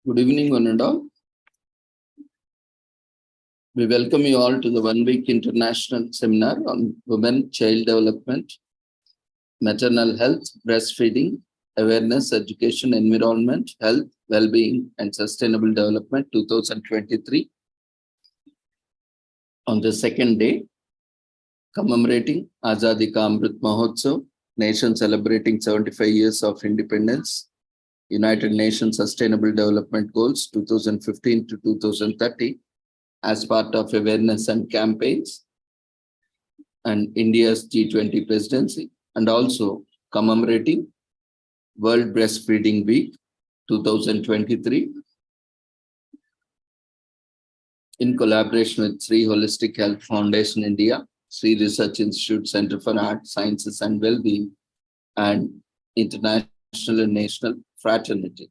Good evening, one and all. We welcome you all to the one-week international seminar on women, child development, maternal health, breastfeeding, awareness, education, environment, health, well-being, and sustainable development 2023. On the second day, commemorating Azadi Ka Amrit Mahotsav, nation celebrating 75 years of independence, United Nations Sustainable Development Goals 2015 to 2030 as part of awareness and campaigns and India's G20 presidency, and also commemorating World Breastfeeding Week 2023 in collaboration with Sri Holistic Health Foundation India, Sri Research Institute Center for Art, Sciences and Wellbeing, and International and National Fraternity.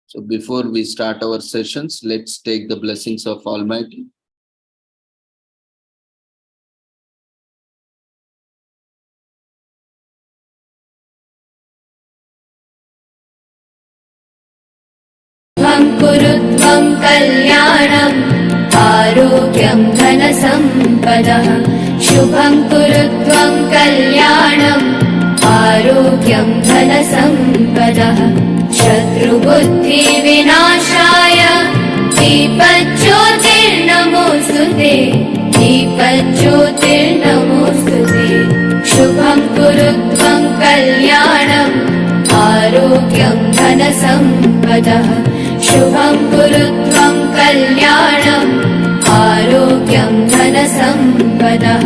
So before we start our sessions, let's take the blessings of Almighty. Kurutvam kalyanam arogyam dhana sampadah Shubham kurutvam kalyanam आरोग्यं धनसम्पदः शत्रुबुद्धि विनाशाय दीपज्योतिर्नमोस्तुते दीपज्योतिर्नमोस्तुते शुभं कुरुत्वं कल्याणम् आरोग्यं धनसम्पदः शुभं कुरुत्वं कल्याणम् आरोग्यं धनसम्पदः.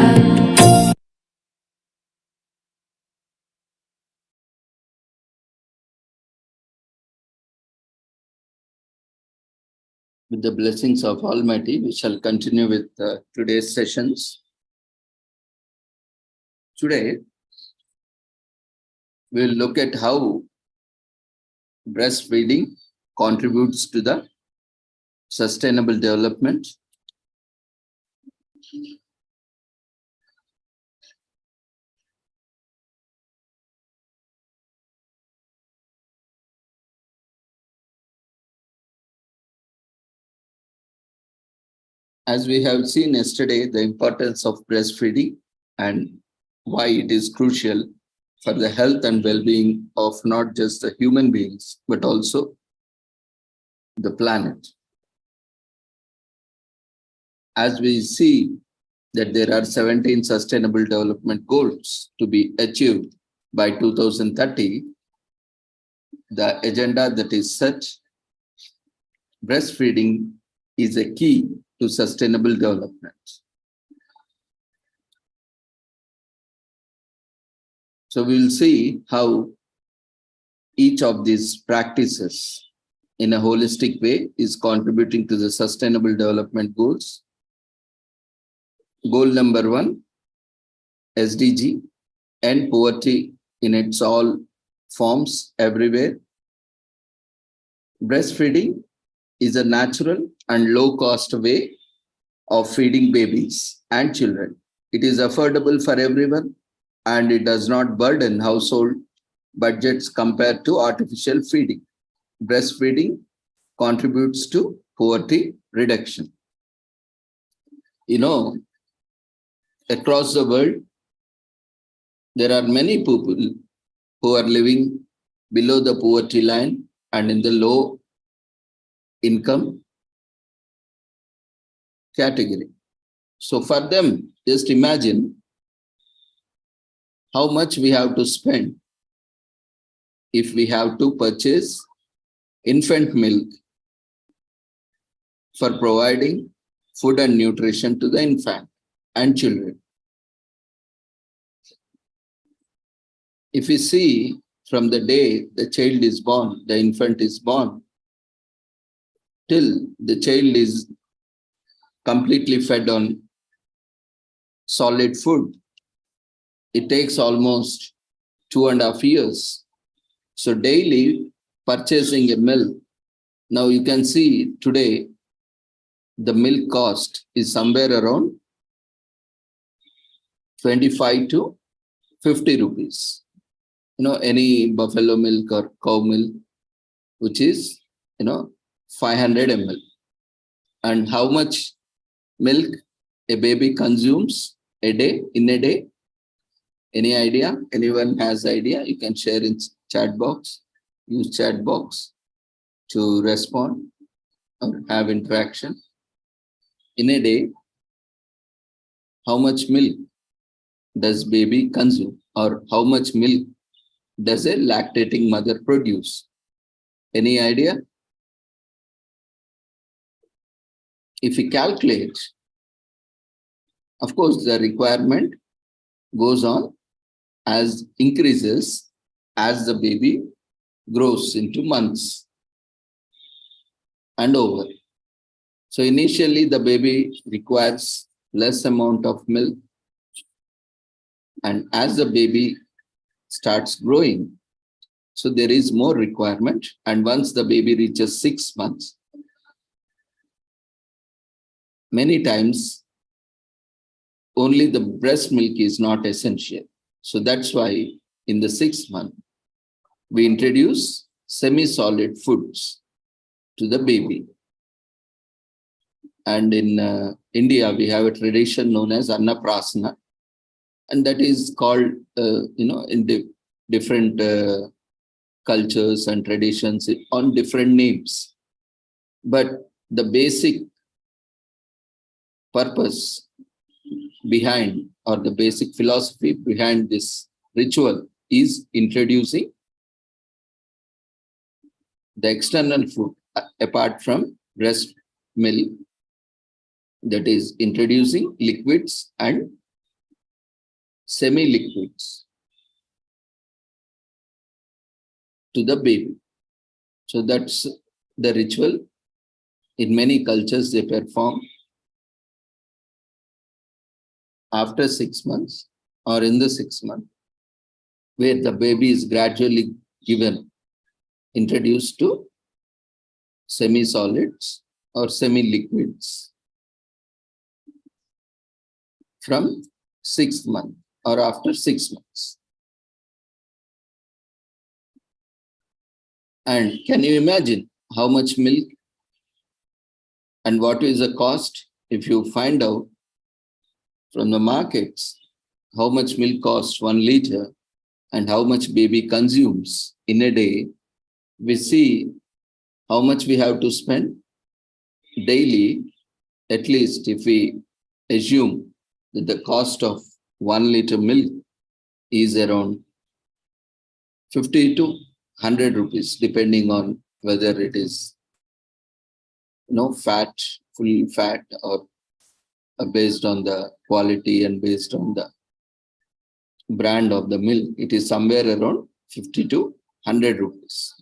With the blessings of Almighty, we shall continue with today's sessions. Today, we'll look at how breastfeeding contributes to the sustainable development. As we have seen yesterday, the importance of breastfeeding and why it is crucial for the health and well-being of not just the human beings, but also the planet. As we see that there are 17 sustainable development goals to be achieved by 2030, the agenda that is set, breastfeeding is a key to sustainable development. So we'll see how each of these practices in a holistic way is contributing to the sustainable development goals. Goal number 1, SDG, end poverty in its all forms everywhere. Breastfeeding is a natural and low-cost way of feeding babies and children. It is affordable for everyone and it does not burden household budgets compared to artificial feeding. Breastfeeding contributes to poverty reduction. You know, across the world, there are many people who are living below the poverty line and in the low income category. So for them, just imagine how much we have to spend if we have to purchase infant milk for providing food and nutrition to the infant and children. If we see from the day the child is born, the infant is born, till the child is completely fed on solid food, it takes almost 2.5 years. So daily purchasing a milk, now you can see today the milk cost is somewhere around 25 to 50 rupees. You know, any buffalo milk or cow milk, which is, 500 ml. And how much milk a baby consumes a day, in a day? Any idea? Anyone has idea? You can share in chat box. Use chat box to respond or have interaction. In a day, how much milk does baby consume, or how much milk does a lactating mother produce? Any idea? If we calculate, of course, the requirement goes on as increases as the baby grows into months and over. So initially the baby requires less amount of milk, and as the baby starts growing, so there is more requirement, and once the baby reaches 6 months, many times only the breast milk is not essential. So that's why in the 6th month, we introduce semi-solid foods to the baby. And in India, we have a tradition known as Annaprasana, and that is called, in the different cultures and traditions on different names. But the basic purpose behind, or the basic philosophy behind this ritual, is introducing the external food apart from breast milk, that is introducing liquids and semi-liquids to the baby. So that's the ritual. In many cultures, they perform after 6 months or in the 6th month, where the baby is gradually introduced to semi-solids or semi-liquids from 6th month or after 6 months. And can you imagine how much milk and what is the cost? If you find out from the markets how much milk costs 1 liter and how much baby consumes in a day, we see how much we have to spend daily. At least if we assume that the cost of 1 liter milk is around 50 to 100 rupees, depending on whether it is fat, full fat, or based on the quality and based on the brand of the milk, it is somewhere around 50 to 100 rupees.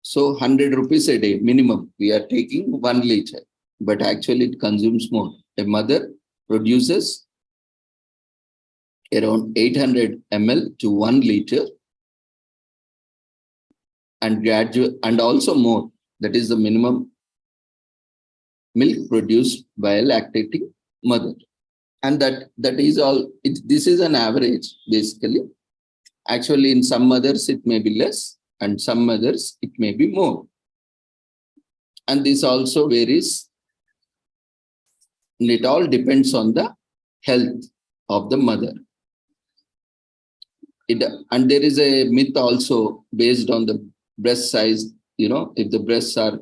So 100 rupees a day minimum, we are taking 1 liter, but actually it consumes more. A mother produces around 800 ml to 1 liter and also more. That is the minimum milk produced by a lactating mother. And that is all. This is an average, basically. Actually, in some mothers, it may be less, and some mothers, it may be more. And this also varies. And it all depends on the health of the mother. And there is a myth also based on the breast size. If the breasts are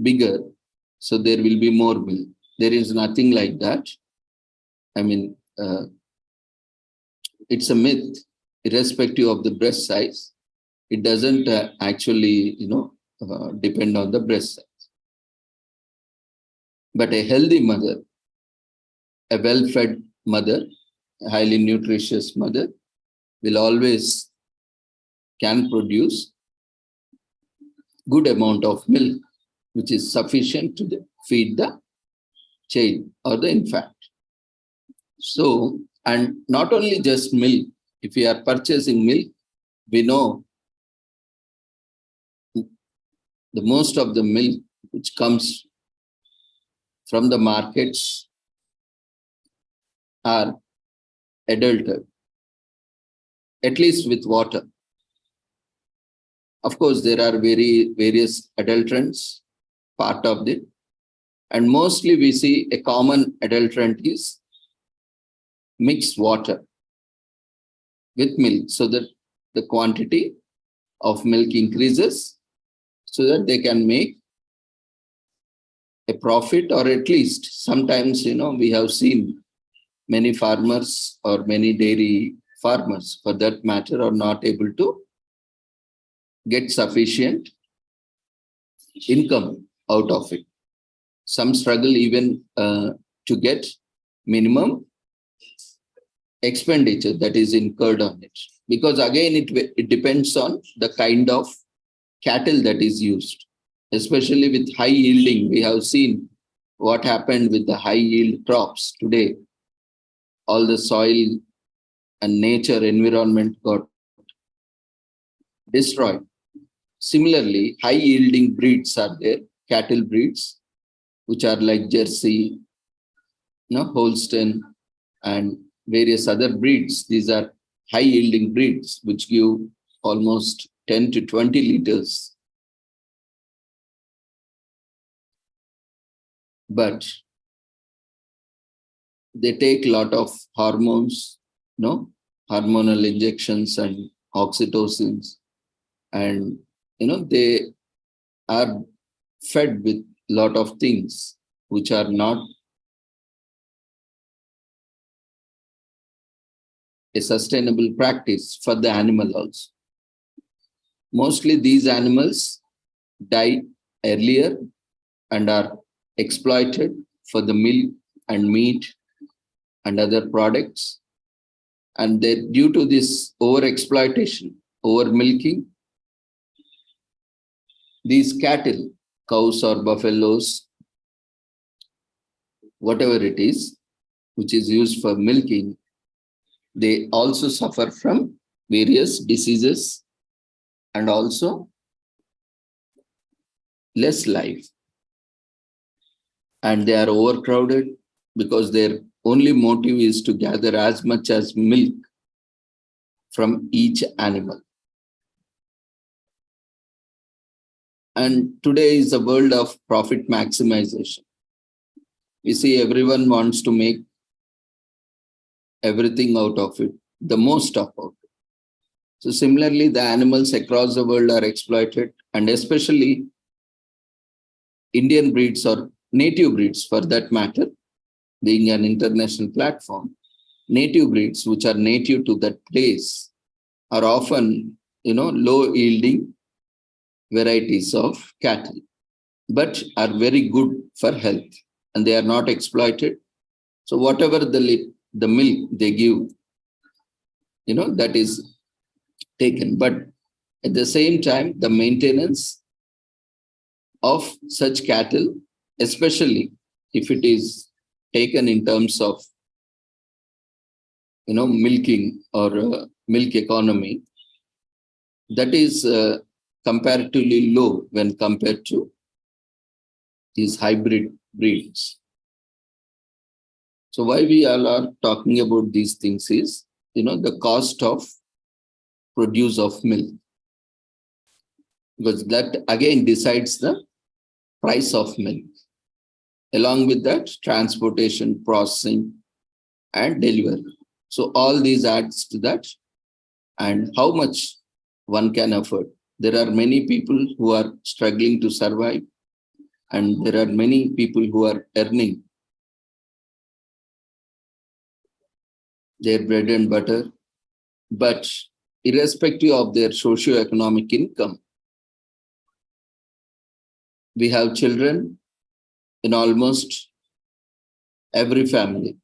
bigger, so there will be more milk. There is nothing like that. I mean, it's a myth, irrespective of the breast size. It doesn't actually, depend on the breast size. But a healthy mother, a well-fed mother, a highly nutritious mother, will always can produce good amount of milk, which is sufficient to feed the child or the infant. So, and not only just milk, if we are purchasing milk, we know the most of the milk which comes from the markets are adulterated, at least with water. Of course, there are various adulterants part of it. And mostly we see a common adulterant is mixed water with milk so that the quantity of milk increases so that they can make a profit, or at least sometimes, we have seen many farmers or many dairy farmers for that matter are not able to get sufficient income out of it. Some struggle even to get minimum expenditure that is incurred on it. Because again, it depends on the kind of cattle that is used, especially with high yielding. We have seen what happened with the high yield crops today. All the soil and nature environment got destroyed. Similarly, high yielding breeds are there, cattle breeds, which are like Jersey, Holstein, and various other breeds. These are high yielding breeds, which give almost 10 to 20 liters. But they take a lot of hormones, hormonal injections and oxytocins. And, they are fed with a lot of things which are not a sustainable practice for the animal also. Mostly these animals die earlier and are exploited for the milk and meat and other products. And due to this over-exploitation, over-milking, these cattle, cows or buffaloes, whatever it is, which is used for milking, they also suffer from various diseases and also less life. And they are overcrowded because their only motive is to gather as much as milk from each animal. And today is a world of profit maximization. We see everyone wants to make everything out of it, the most of it. So similarly, the animals across the world are exploited, and especially Indian breeds or native breeds for that matter, being an international platform, native breeds which are native to that place are often, low yielding varieties of cattle, but are very good for health and they are not exploited. So whatever the milk they give, that is taken. But at the same time, the maintenance of such cattle, especially if it is taken in terms of, milking or milk economy, that is comparatively low when compared to these hybrid breeds. So why we all are talking about these things is, the cost of produce of milk, because that again decides the price of milk. Along with that, transportation, processing, and delivery. So all these adds to that, and how much one can afford. There are many people who are struggling to survive, and there are many people who are earning their bread and butter. But irrespective of their socio-economic income, we have children in almost every family.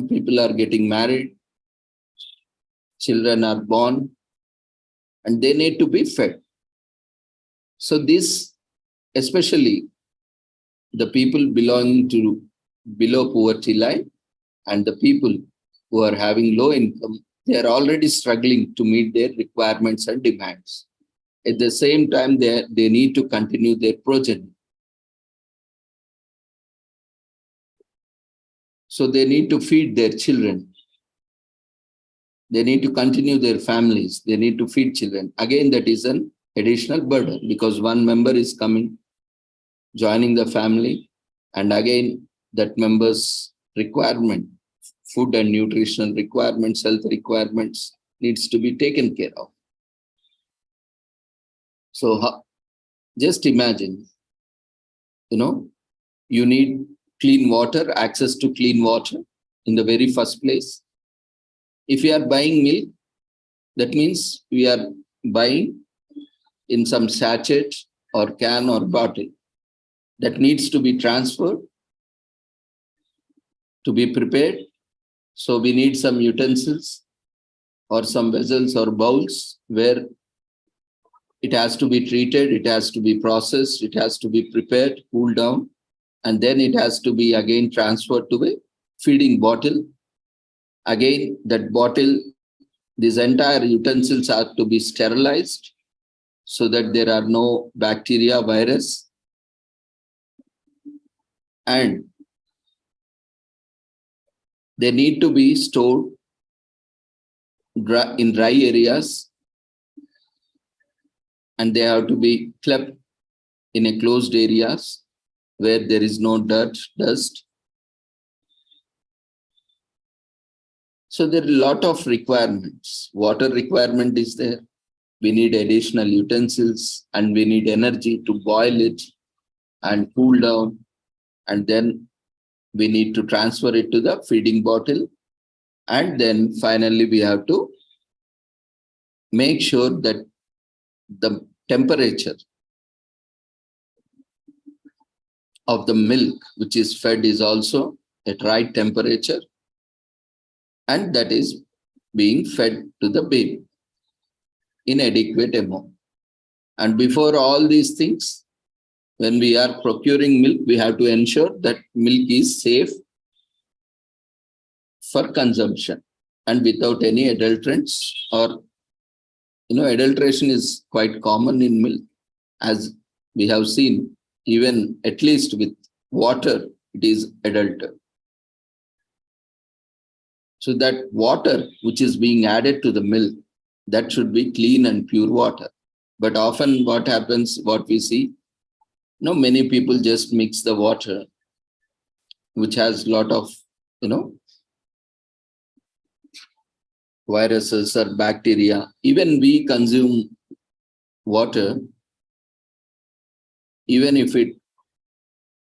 People are getting married, children are born, and they need to be fed. So this, especially the people belonging to below poverty line and the people who are having low income, they are already struggling to meet their requirements and demands. At the same time, they need to continue their progeny. So they need to feed their children. They need to continue their families. They need to feed children. Again, that is an additional burden because one member is coming, joining the family, and again, that member's requirement, food and nutritional requirements, health requirements needs to be taken care of. So just imagine, you need clean water, access to clean water in the very first place. If you are buying milk, that means we are buying in some sachet or can or bottle that needs to be transferred to be prepared. So we need some utensils or some vessels or bowls where it has to be treated, it has to be processed, it has to be prepared, cooled down, and then it has to be again transferred to a feeding bottle. Again, that bottle, these entire utensils are to be sterilized so that there are no bacteria, virus, and they need to be stored in dry areas, and they have to be kept in a closed areas where there is no dirt, dust. So there are a lot of requirements. Water requirement is there. We need additional utensils and we need energy to boil it and cool down. And then we need to transfer it to the feeding bottle. And then finally, we have to make sure that the temperature of the milk which is fed is also at right temperature, and that is being fed to the baby in adequate amount. And before all these things, when we are procuring milk, we have to ensure that milk is safe for consumption and without any adulterants or, adulteration is quite common in milk, as we have seen, even at least with water, it is adulterated. So that water which is being added to the milk, that should be clean and pure water. But often what happens, what we see, many people just mix the water, which has a lot of, viruses or bacteria. Even we consume water, even if it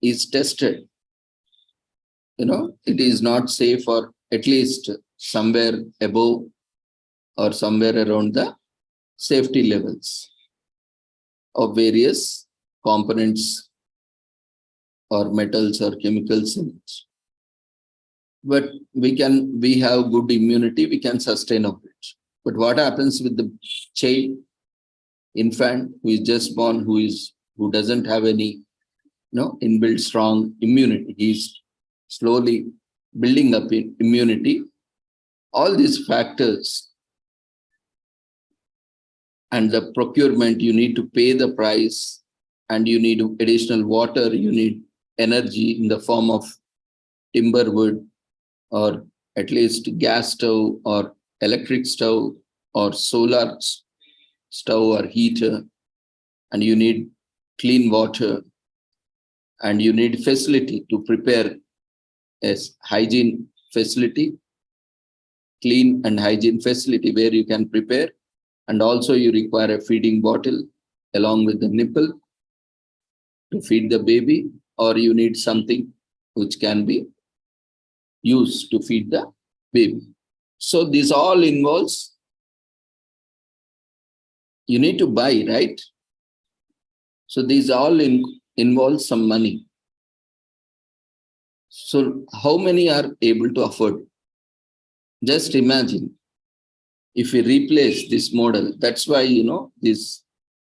is tested, it is not safe, or at least somewhere above or somewhere around the safety levels of various components or metals or chemicals in it. But we have good immunity, we can sustain of it. But what happens with the child, infant who is just born, who doesn't have any inbuilt strong immunity, he's slowly building up in immunity. All these factors and the procurement, you need to pay the price, and you need additional water, you need energy in the form of timber wood, or at least gas stove or electric stove or solar stove or heater, and you need clean water, and you need facility to prepare a hygiene facility, clean and hygiene facility where you can prepare, and also you require a feeding bottle along with the nipple to feed the baby, or you need something which can be used to feed the baby. So this all involves, you need to buy, right? So these all involve some money. So how many are able to afford? Just imagine if we replace this model. That's why, this,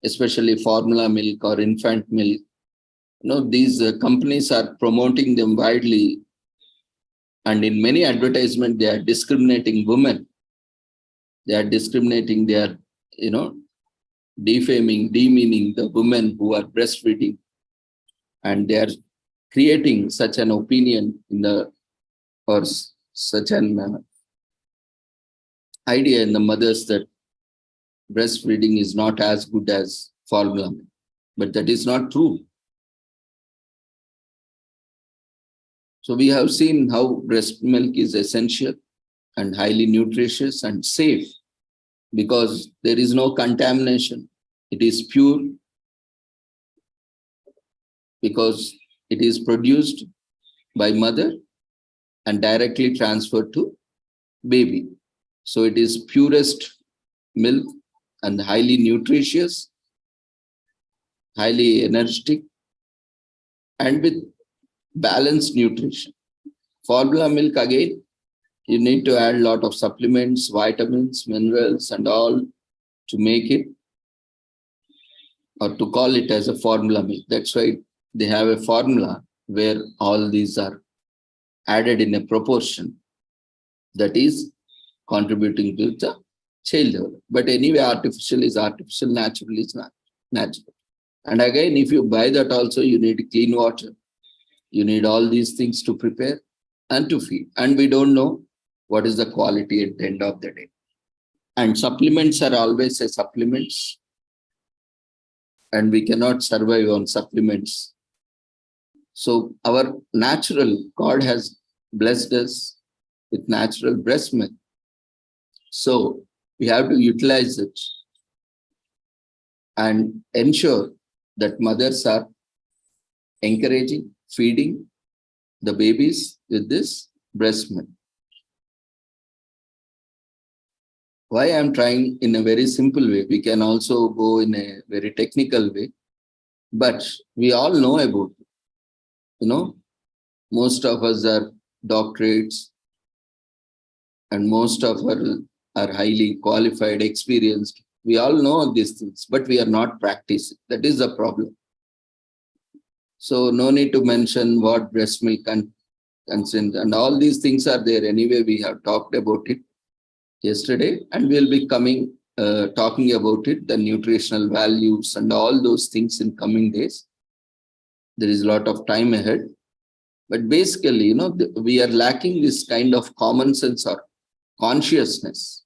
especially formula milk or infant milk, these companies are promoting them widely. And in many advertisements, they are discriminating women. They are discriminating, they are, defaming, demeaning the women who are breastfeeding. And they are creating such an opinion in the, or such an idea in the mothers that breastfeeding is not as good as formula milk, but that is not true. So we have seen how breast milk is essential and highly nutritious and safe because there is no contamination. It is pure because it is produced by mother and directly transferred to baby. So it is purest milk and highly nutritious, highly energetic, and with balanced nutrition. Formula milk, again, you need to add a lot of supplements, vitamins, minerals, and all to make it or to call it as a formula milk. That's why they have a formula where all these are added in a proportion that is contributing to the child development. But anyway, artificial is artificial, natural is natural. And again, if you buy that also, you need clean water. You need all these things to prepare and to feed. And we don't know what is the quality at the end of the day. And supplements are always a supplements. And we cannot survive on supplements. So our natural, God has blessed us with natural breast milk. So we have to utilize it and ensure that mothers are encouraging, feeding the babies with this breast milk. Why I'm trying in a very simple way, we can also go in a very technical way, but we all know about it. Most of us are doctorates and most of us are highly qualified, experienced. We all know these things, but we are not practicing. That is the problem. So no need to mention what breast milk contains, and all these things are there. Anyway, we have talked about it yesterday, and we'll be talking about it, the nutritional values and all those things in coming days. There is a lot of time ahead. But basically, we are lacking this kind of common sense or consciousness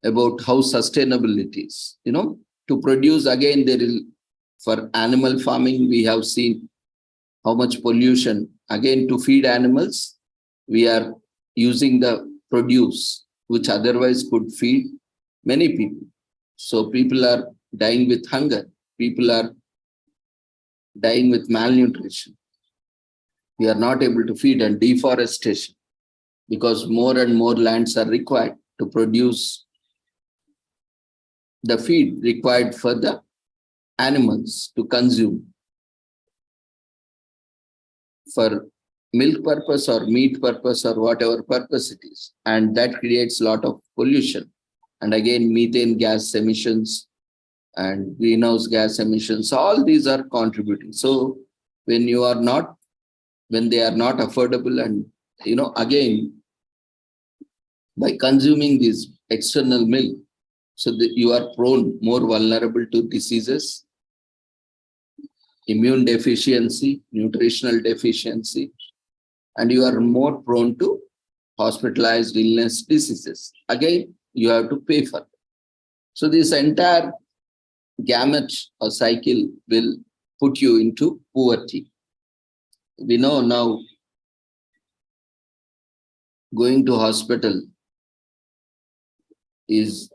about how sustainable it is. To produce, again, for animal farming, we have seen how much pollution. Again, to feed animals, we are using the produce, which otherwise could feed many people. So people are dying with hunger. People are dying with malnutrition. We are not able to feed, and deforestation, because more and more lands are required to produce the feed required for the animals to consume for milk purpose or meat purpose or whatever purpose it is. And that creates a lot of pollution. And again, methane gas emissions and greenhouse gas emissions, all these are contributing. So when they are not affordable, and again, by consuming this external milk, so that you are more vulnerable to diseases, immune deficiency, nutritional deficiency, and you are more prone to hospitalized illness diseases. Again, you have to pay for it. So this entire gamut or cycle will put you into poverty. We know now going to hospital is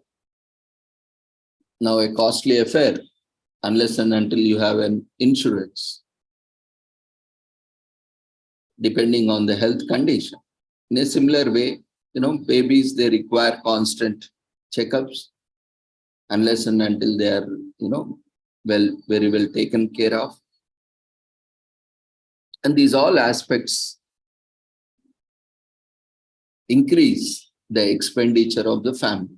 now a costly affair unless and until you have an insurance, depending on the health condition. In a similar way, babies, they require constant checkups unless and until they are, very well taken care of. And these all aspects increase the expenditure of the family.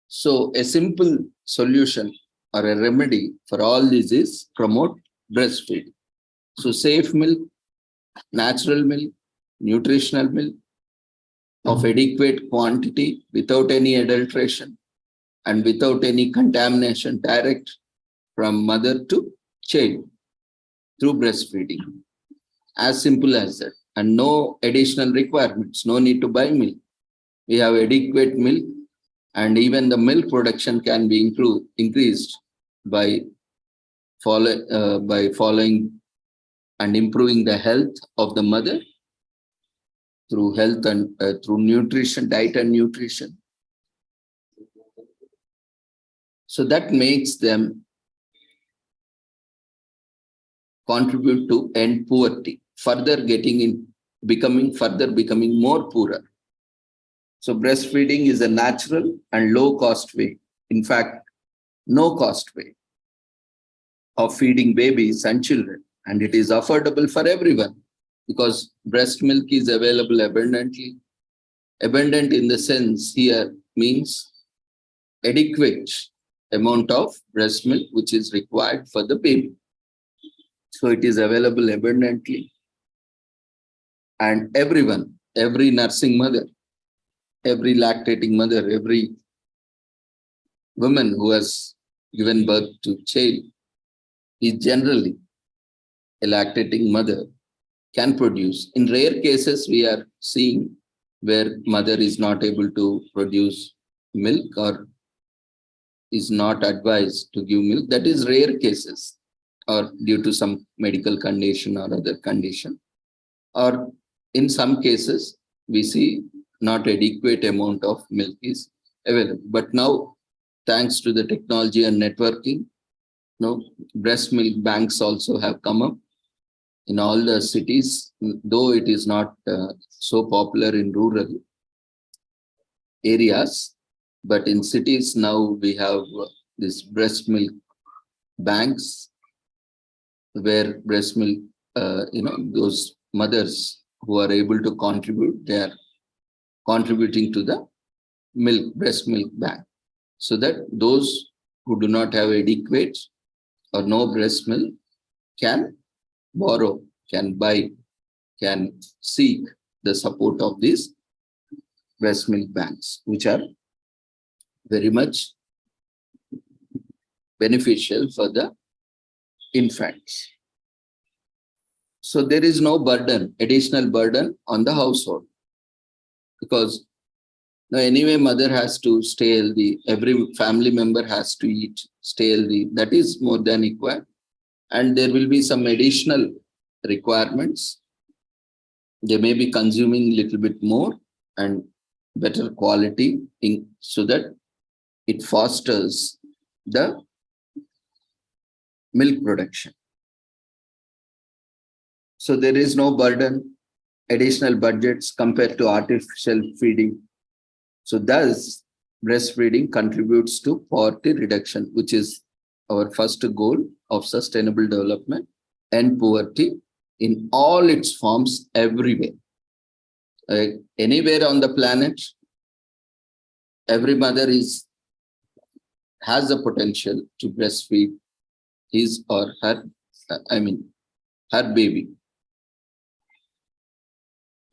So a simple solution or a remedy for all this is promote breastfeeding. So safe milk, natural milk, nutritional milk of adequate quantity without any adulteration and without any contamination, direct from mother to child through breastfeeding. As simple as that. and no additional requirements, no need to buy milk. We have adequate milk, and even the milk production can be increased by following and improving the health of the mother through health and through nutrition, diet and nutrition. So that makes them contribute to end poverty, becoming more poorer. So breastfeeding is a natural and low cost way, in fact, no cost way of feeding babies and children. And it is affordable for everyone because breast milk is available abundantly. Abundant in the sense here means adequate amount of breast milk which is required for the baby. So it is available abundantly. And everyone, every nursing mother, every lactating mother, every woman who has given birth to child is generally a lactating mother can produce. In rare cases, we are seeing where mother is not able to produce milk or is not advised to give milk. That is rare cases, or due to some medical condition or other condition. Or in some cases, we see not adequate amount of milk is available. But now, thanks to the technology and networking, breast milk banks also have come up in all the cities, though it is not so popular in rural areas. But in cities now we have this breast milk banks where breast milk, those mothers who are able to contribute, they are contributing to the breast milk bank, so that those who do not have adequate or no breast milk can borrow, can buy, can seek the support of these breast milk banks, which are very much beneficial for the infants. So there is no additional burden on the household, because anyway mother has to stay healthy, every family member has to stay healthy, that is more than equal. And there will be some additional requirements. They may be consuming a little bit more and better quality so that it fosters the milk production. So there is no burden, additional budgets compared to artificial feeding. So thus, breastfeeding contributes to poverty reduction, which is our first goal of sustainable development, and poverty in all its forms everywhere. Anywhere on the planet, every mother has the potential to breastfeed his or her baby.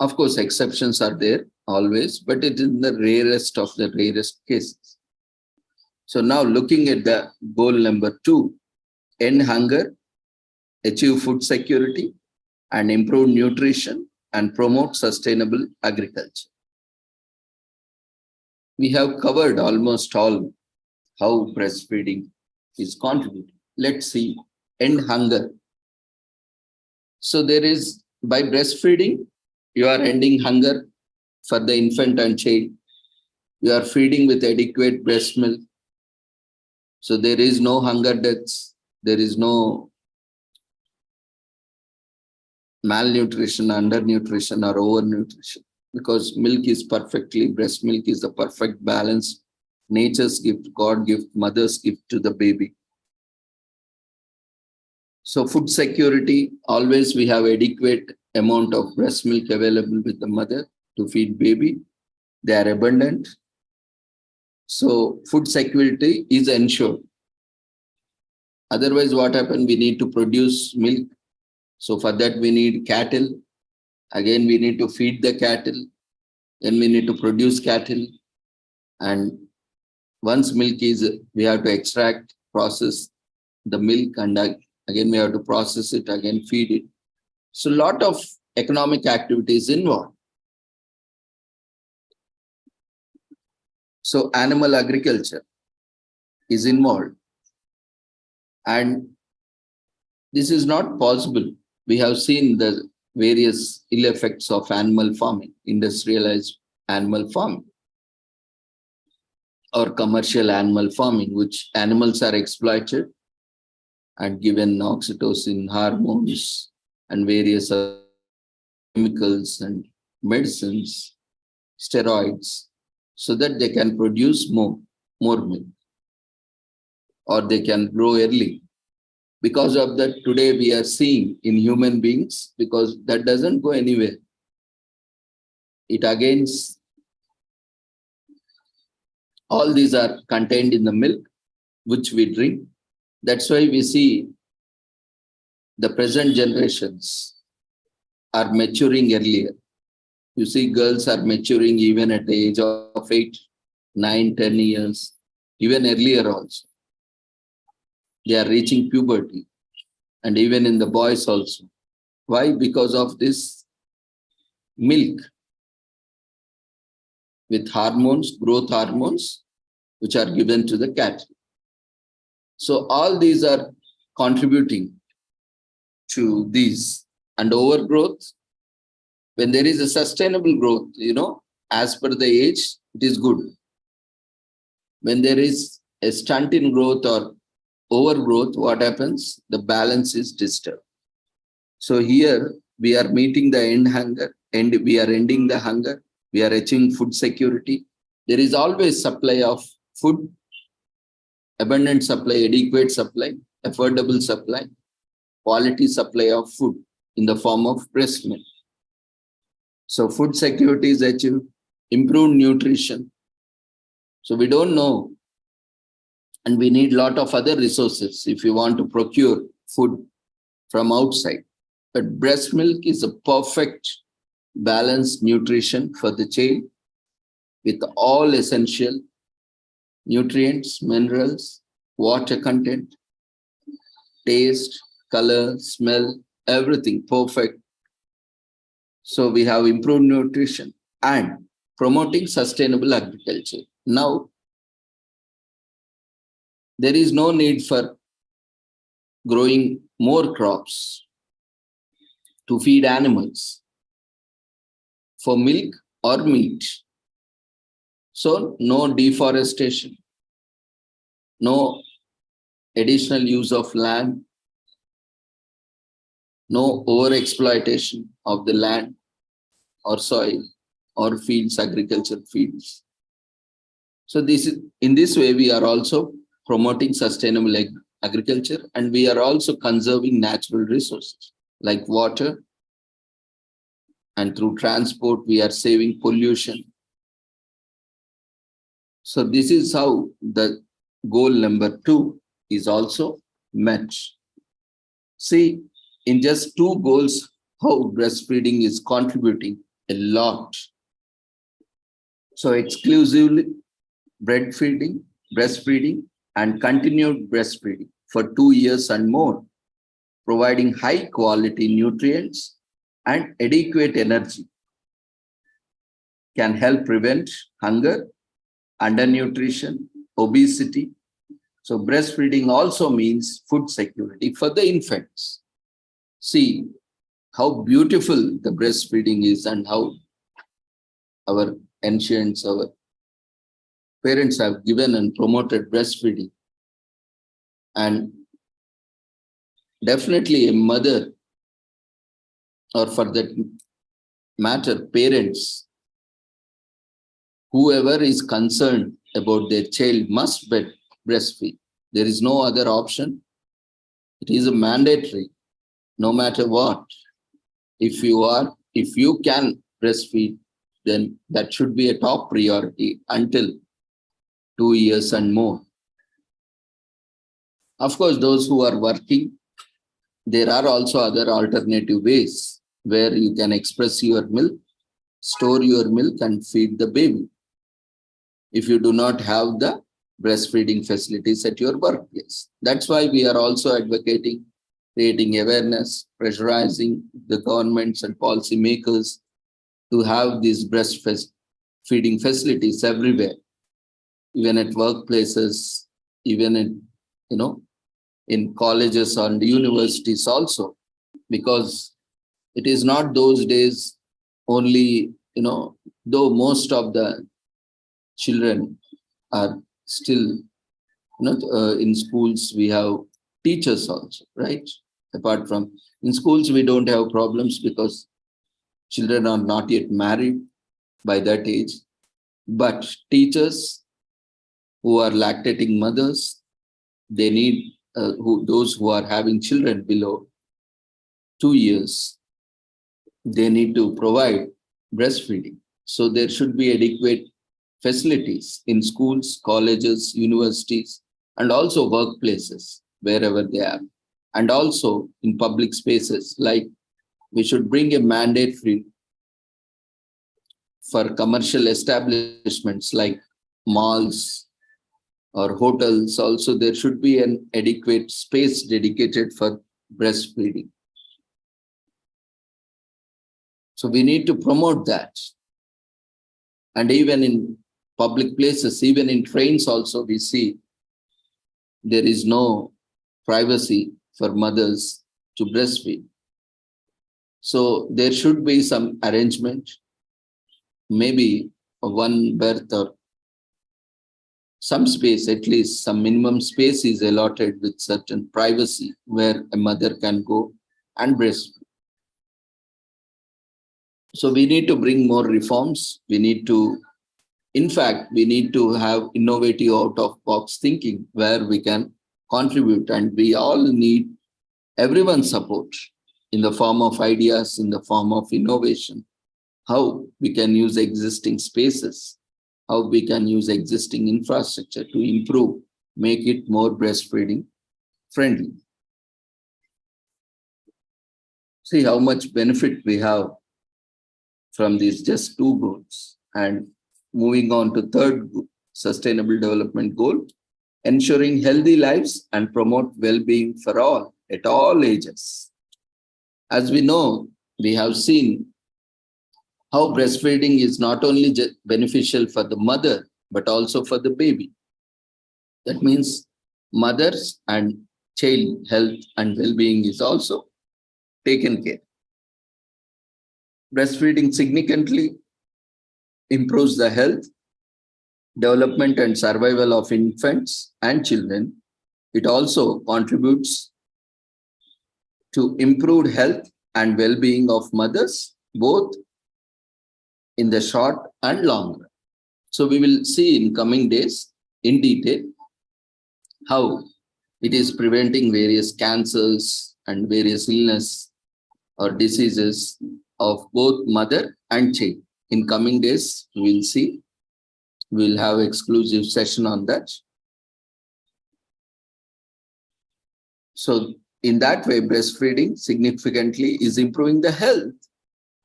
Of course, exceptions are there always, but it is the rarest of the rarest cases. So now looking at the goal number 2, end hunger, achieve food security, and improve nutrition and promote sustainable agriculture. We have covered almost all how breastfeeding is contributing. Let's see, end hunger. So there is, by breastfeeding, you are ending hunger for the infant and child. You are feeding with adequate breast milk. So there is no hunger deaths. There is no malnutrition, undernutrition, or overnutrition, because breast milk is the perfect balance, nature's gift, God gift, mother's gift to the baby. So food security, always we have adequate amount of breast milk available with the mother to feed baby. They are abundant. So food security is ensured. Otherwise, what happens? We need to produce milk. So for that, we need cattle. Again, we need to feed the cattle. Then we need to produce cattle. And once milk is, we have to extract, process the milk, and again, we have to process it, again, feed it. So a lot of economic activities involved. So animal agriculture is involved. And this is not possible. We have seen the various ill effects of animal farming, industrialized animal farming, or commercial animal farming, which animals are exploited and given oxytocin, hormones, and various other chemicals and medicines, steroids, so that they can produce more milk, or they can grow early. Because of that, today we are seeing in human beings, because that doesn't go anywhere. It against all these are contained in the milk which we drink. That's why we see the present generations are maturing earlier. You see, girls are maturing even at the age of 8, 9, 10 years, even earlier also. They are reaching puberty, and even in the boys also. Why? Because of this milk with hormones, growth hormones, which are given to the cattle. So all these are contributing to these. And overgrowth, when there is a sustainable growth, as per the age, it is good. When there is a stunt in growth or overgrowth, what happens? The balance is disturbed. So here we are meeting the end hunger, and we are ending the hunger. We are achieving food security. There is always supply of food, abundant supply, adequate supply, affordable supply, quality supply of food in the form of breast milk. So food security is achieved, improved nutrition. So we don't know, and we need a lot of other resources if you want to procure food from outside. But breast milk is a perfect balanced nutrition for the child with all essential nutrients, minerals, water content, taste, color, smell, everything perfect. So we have improved nutrition and promoting sustainable agriculture. Now, there is no need for growing more crops to feed animals for milk or meat. So no deforestation, no additional use of land, no over-exploitation of the land or soil or fields, agricultural fields. So in this way, we are also promoting sustainable agriculture, and we are also conserving natural resources like water, and through transport, we are saving pollution. So this is how the goal number 2 is also met. See, in just 2 goals, how breastfeeding is contributing a lot. So exclusively breastfeeding, and continued breastfeeding for 2 years and more, providing high quality nutrients and adequate energy, can help prevent hunger, undernutrition, obesity. So breastfeeding also means food security for the infants. See how beautiful the breastfeeding is, and how our ancients, our parents have given and promoted breastfeeding. And definitely a mother, or for that matter, parents, whoever is concerned about their child must breastfeed. There is no other option. It is a mandatory, no matter what. If you can breastfeed, then that should be a top priority until 2 years and more. Of course, those who are working, there are also other alternative ways where you can express your milk, store your milk, and feed the baby, if you do not have the breastfeeding facilities at your workplace. That's why we are also advocating creating awareness, pressurizing the governments and policy makers to have these breastfeeding facilities everywhere, even at workplaces, even in, in colleges and universities also, because it is not those days only, though most of the children are still, in schools, we have teachers also, right? Apart from, in schools, we don't have problems because children are not yet married by that age. But teachers who are lactating mothers, they need, those who are having children below 2 years, they need to provide breastfeeding. So there should be adequate facilities in schools, colleges, universities, and also workplaces, wherever they are. And also in public spaces, like we should bring a mandate free for commercial establishments like malls or hotels. Also, there should be an adequate space dedicated for breastfeeding. So we need to promote that. And even in public places, even in trains also, we see there is no privacy for mothers to breastfeed. So there should be some arrangement, maybe one berth or some space, at least some minimum space is allotted with certain privacy where a mother can go and breastfeed. So we need to bring more reforms. We need to, in fact, we need to have innovative out-of-box thinking where we can contribute, and we all need everyone's support in the form of ideas, in the form of innovation, how we can use existing spaces, how we can use existing infrastructure to improve, make it more breastfeeding friendly. See how much benefit we have from these just 2 goals. And moving on to third sustainable development goal, ensuring healthy lives and promote well-being for all at all ages. As we know, we have seen how breastfeeding is not only beneficial for the mother, but also for the baby. That means mothers and child health and well-being is also taken care. Breastfeeding significantly improves the health, development and survival of infants and children. It also contributes to improved health and well-being of mothers, both in the short and long run. So we will see in coming days in detail how it is preventing various cancers and various illness or diseases of both mother and child. In coming days, we will see. We'll have exclusive session on that. So in that way, breastfeeding significantly is improving the health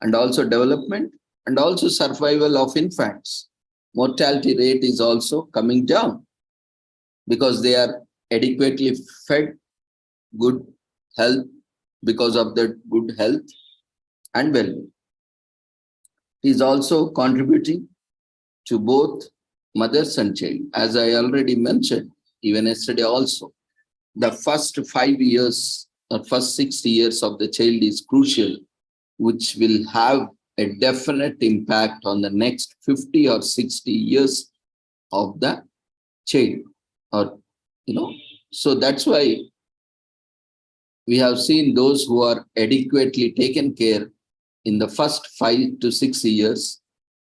and also development and also survival of infants. Mortality rate is also coming down because they are adequately fed, good health, because of the good health and well-being. It is also contributing to both mothers and child. As I already mentioned, even yesterday also, the first 5 years or first 60 years of the child is crucial, which will have a definite impact on the next 50 or 60 years of the child. Or, so that's why we have seen those who are adequately taken care in the first 5 to 6 years,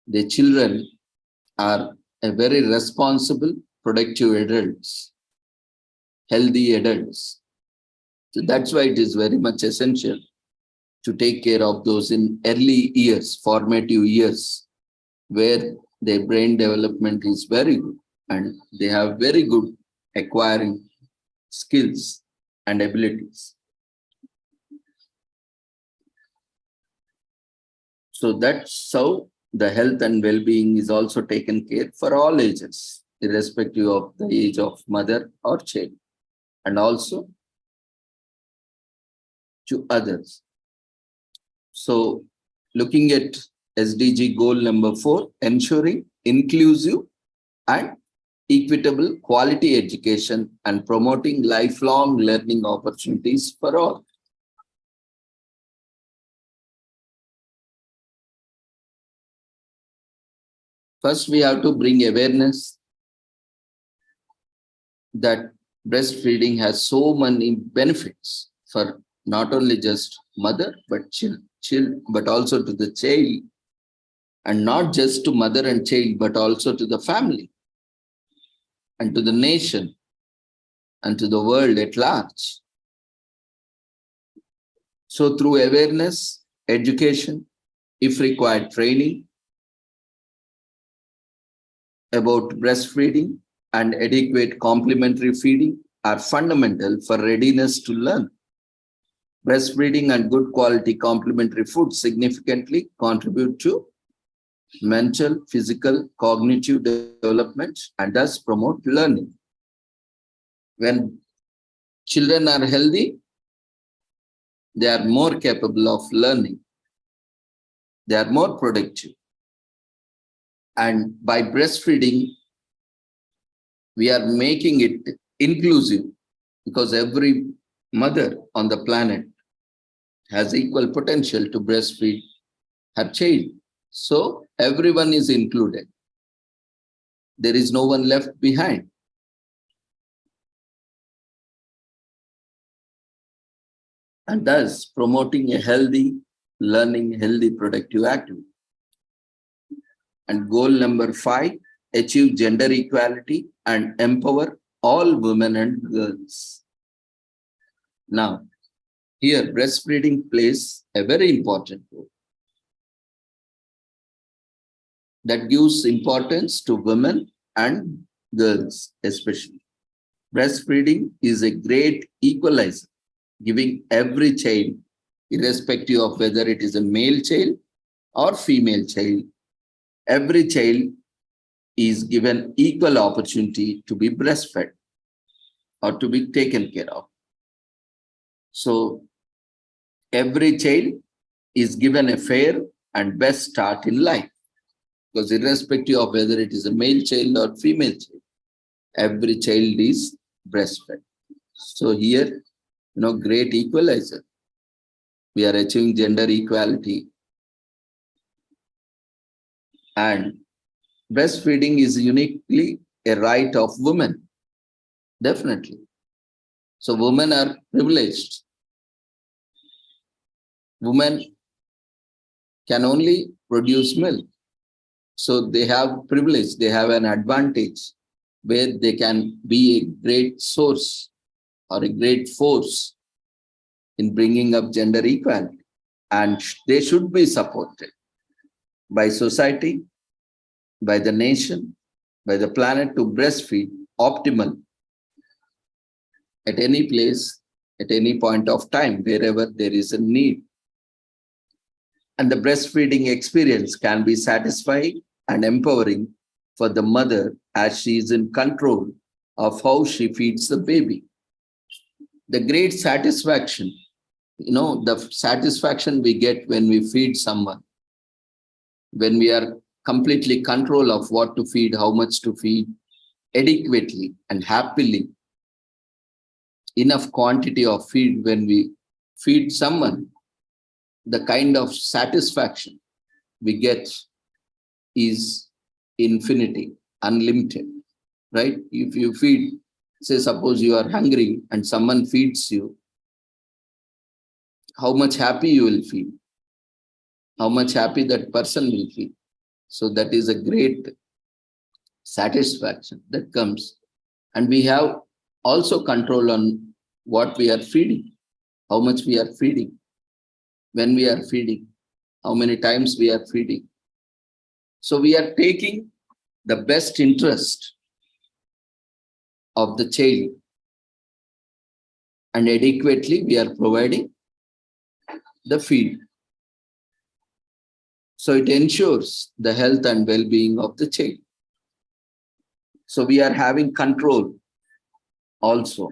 the children are a very responsible, productive adults, healthy adults. So that's why it is very much essential to take care of those in early years, formative years, where their brain development is very good and they have very good acquiring skills and abilities. So that's how the health and well-being is also taken care for all ages, irrespective of the age of mother or child. And also to others. So looking at SDG goal number 4, ensuring inclusive and equitable quality education and promoting lifelong learning opportunities for all. First, we have to bring awareness that breastfeeding has so many benefits for not only just mother, but but also to the child, and not just to mother and child, but also to the family and to the nation and to the world at large. So through awareness, education, if required training about breastfeeding and adequate complementary feeding are fundamental for readiness to learn. Breastfeeding and good quality complementary food significantly contribute to mental, physical, cognitive development and thus promote learning. When children are healthy, they are more capable of learning. They are more productive. And by breastfeeding, we are making it inclusive because every mother on the planet has equal potential to breastfeed her child. So everyone is included. There is no one left behind. And thus promoting a healthy learning, healthy productive activity. And goal number 5, achieve gender equality and empower all women and girls. Now, here breastfeeding plays a very important role that gives importance to women and girls especially. Breastfeeding is a great equalizer, giving every child, irrespective of whether it is a male child or female child, every child is given equal opportunity to be breastfed or to be taken care of. So every child is given a fair and best start in life, because irrespective of whether it is a male child or female child, every child is breastfed. So here, great equalizer. We are achieving gender equality. And breastfeeding is uniquely a right of women, definitely. So women are privileged. Women can only produce milk. So they have privilege, they have an advantage where they can be a great source or a great force in bringing up gender equality. And they should be supported by society, by the nation, by the planet to breastfeed optimal at any place, at any point of time, wherever there is a need. And the breastfeeding experience can be satisfying and empowering for the mother as she is in control of how she feeds the baby. The great satisfaction, the satisfaction we get when we feed someone, when we are completely control of what to feed, how much to feed, adequately and happily, enough quantity of feed when we feed someone, the kind of satisfaction we get is infinity, unlimited, right? If you feed, say, suppose you are hungry and someone feeds you, how much happy you will feel, how much happy that person will feel. So that is a great satisfaction that comes. And we have also control on what we are feeding, how much we are feeding, when we are feeding, how many times we are feeding. So we are taking the best interest of the child and adequately we are providing the feed. So it ensures the health and well-being of the child. So we are having control also.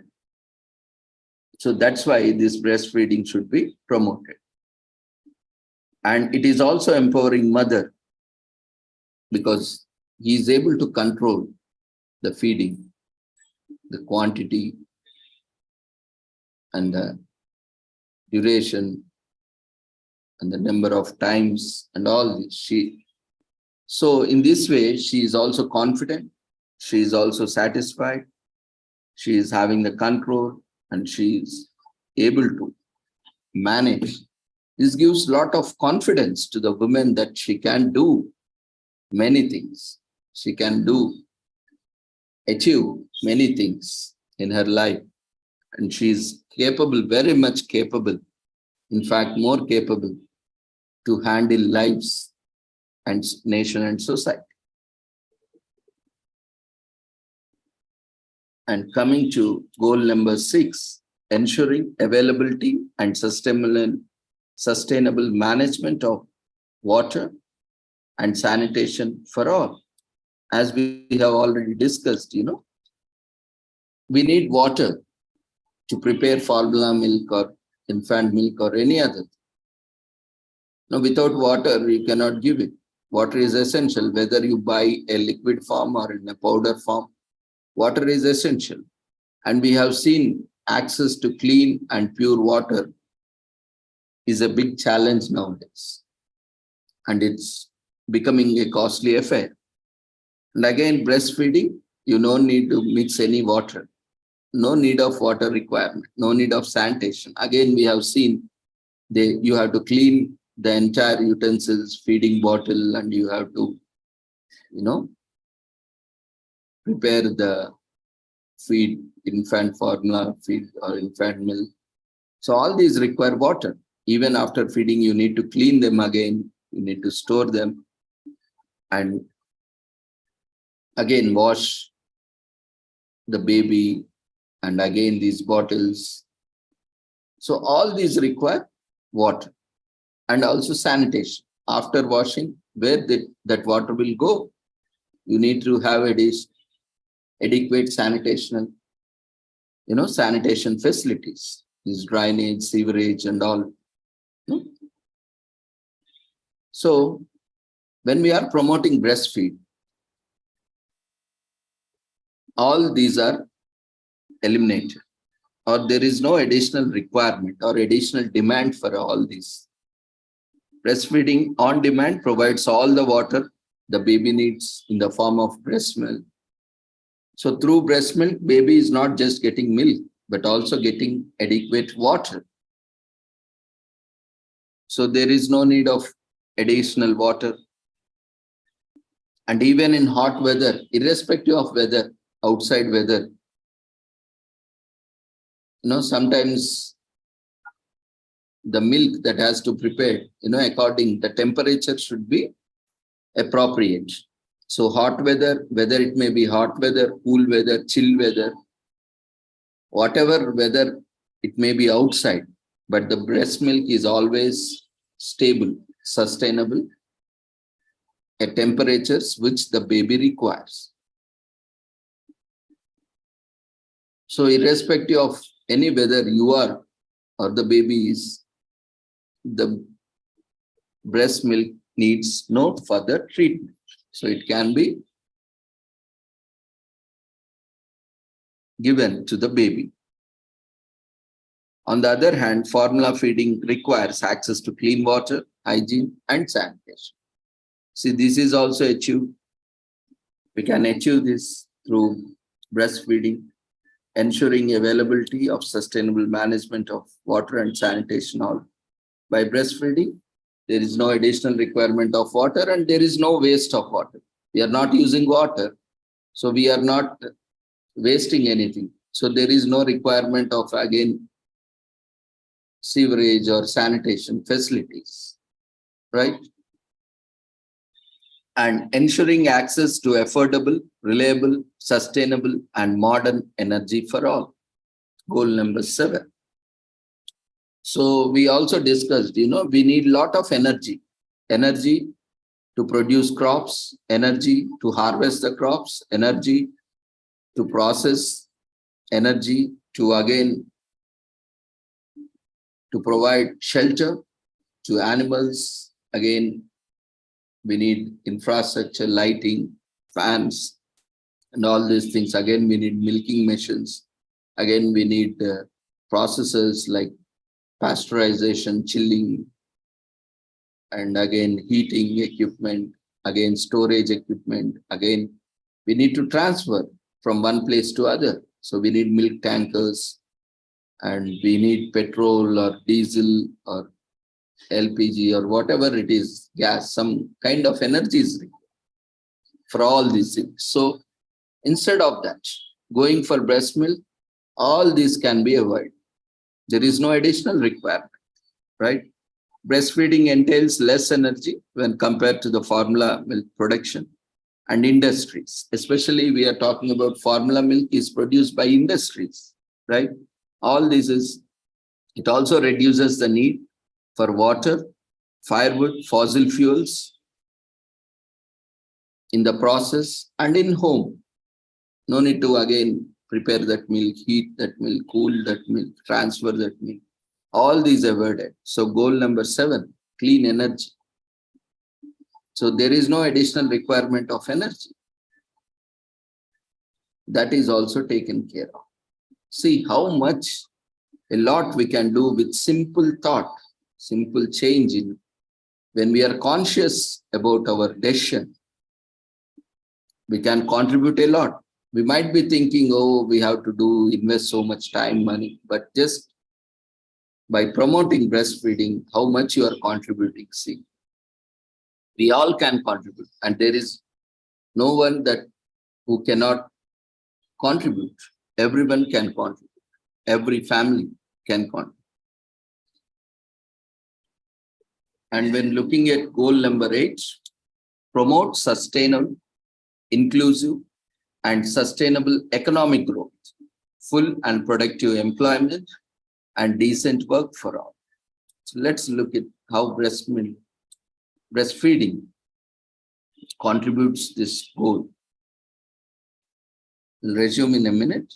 So that's why this breastfeeding should be promoted. And it is also empowering mother because he is able to control the feeding, the quantity and the duration and the number of times and all this. So in this way, she is also confident. She is also satisfied. She is having the control and she is able to manage. This gives a lot of confidence to the woman that she can do many things. She can achieve many things in her life. And she is capable, very much capable, in fact, more capable to handle lives and nation and society. And coming to goal number 6, ensuring availability and sustainable management of water and sanitation for all. As we have already discussed, we need water to prepare formula milk or infant milk or any other. Now, without water, you cannot give it. Water is essential, whether you buy a liquid form or in a powder form. Water is essential. And we have seen access to clean and pure water is a big challenge nowadays. And it's becoming a costly affair. And again, breastfeeding, you don't need to mix any water. No need of water requirement, no need of sanitation. Again, we have seen you have to clean the entire utensils, feeding bottle, and you have to, prepare the feed, infant formula feed or infant milk. So all these require water. Even after feeding, you need to clean them again. You need to store them and again wash the baby and again these bottles. So all these require water and also sanitation. After washing, where that water will go, you need to have adequate sanitation, sanitation facilities, these drainage, sewerage and all. So when we are promoting breastfeed, all these are eliminated, or there is no additional requirement or additional demand for all these. Breastfeeding on demand provides all the water the baby needs in the form of breast milk. So through breast milk, baby is not just getting milk, but also getting adequate water. So there is no need of additional water. And even in hot weather, irrespective of weather, outside weather, sometimes the milk that has to prepare, according the temperature should be appropriate. So hot weather, whether it may be hot weather, cool weather, chill weather, whatever weather it may be outside, but the breast milk is always stable, sustainable at temperatures which the baby requires. So irrespective of any weather you are or the baby is, the breast milk needs no further treatment. So it can be given to the baby. On the other hand, formula feeding requires access to clean water, hygiene, and sanitation. See, this is also achieved. We can achieve this through breastfeeding, ensuring availability of sustainable management of water and sanitation. All by breastfeeding, there is no additional requirement of water and there is no waste of water. We are not using water, so we are not wasting anything. So there is no requirement of, again, sewerage or sanitation facilities, right? And ensuring access to affordable, reliable, sustainable, and modern energy for all. Goal number 7. So we also discussed, we need a lot of energy to produce crops, energy to harvest the crops, energy to process, energy to again to provide shelter to animals. Again, we need infrastructure, lighting, fans, and all these things. Again, we need milking machines. Again, we need processes like pasteurization, chilling, and again, heating equipment, again, storage equipment. Again, we need to transfer from one place to other. So we need milk tankers, and we need petrol or diesel or LPG or whatever it is, gas, some kind of energy is required for all these things. So instead of that, going for breast milk, all these can be avoided. There is no additional requirement, right? Breastfeeding entails less energy when compared to the formula milk production and industries. Especially we are talking about formula milk is produced by industries, right? All this is, it also reduces the need for water, firewood, fossil fuels in the process and in home. No need to again prepare that milk, heat that milk, cool that milk, transfer that milk. All these avoided. So goal number 7, clean energy. So there is no additional requirement of energy. That is also taken care of. See how much, a lot we can do with simple thought, simple change in when we are conscious about our decision. We can contribute a lot. We might be thinking, oh, we have to invest so much time, money, but just by promoting breastfeeding, how much you are contributing. See, we all can contribute, and there is no one that who cannot contribute. Everyone can contribute. Every family can contribute. And when looking at goal number 8, promote sustainable, inclusive, and sustainable economic growth, full and productive employment, and decent work for all. So let's look at how breastfeeding contributes this goal. We'll resume in a minute.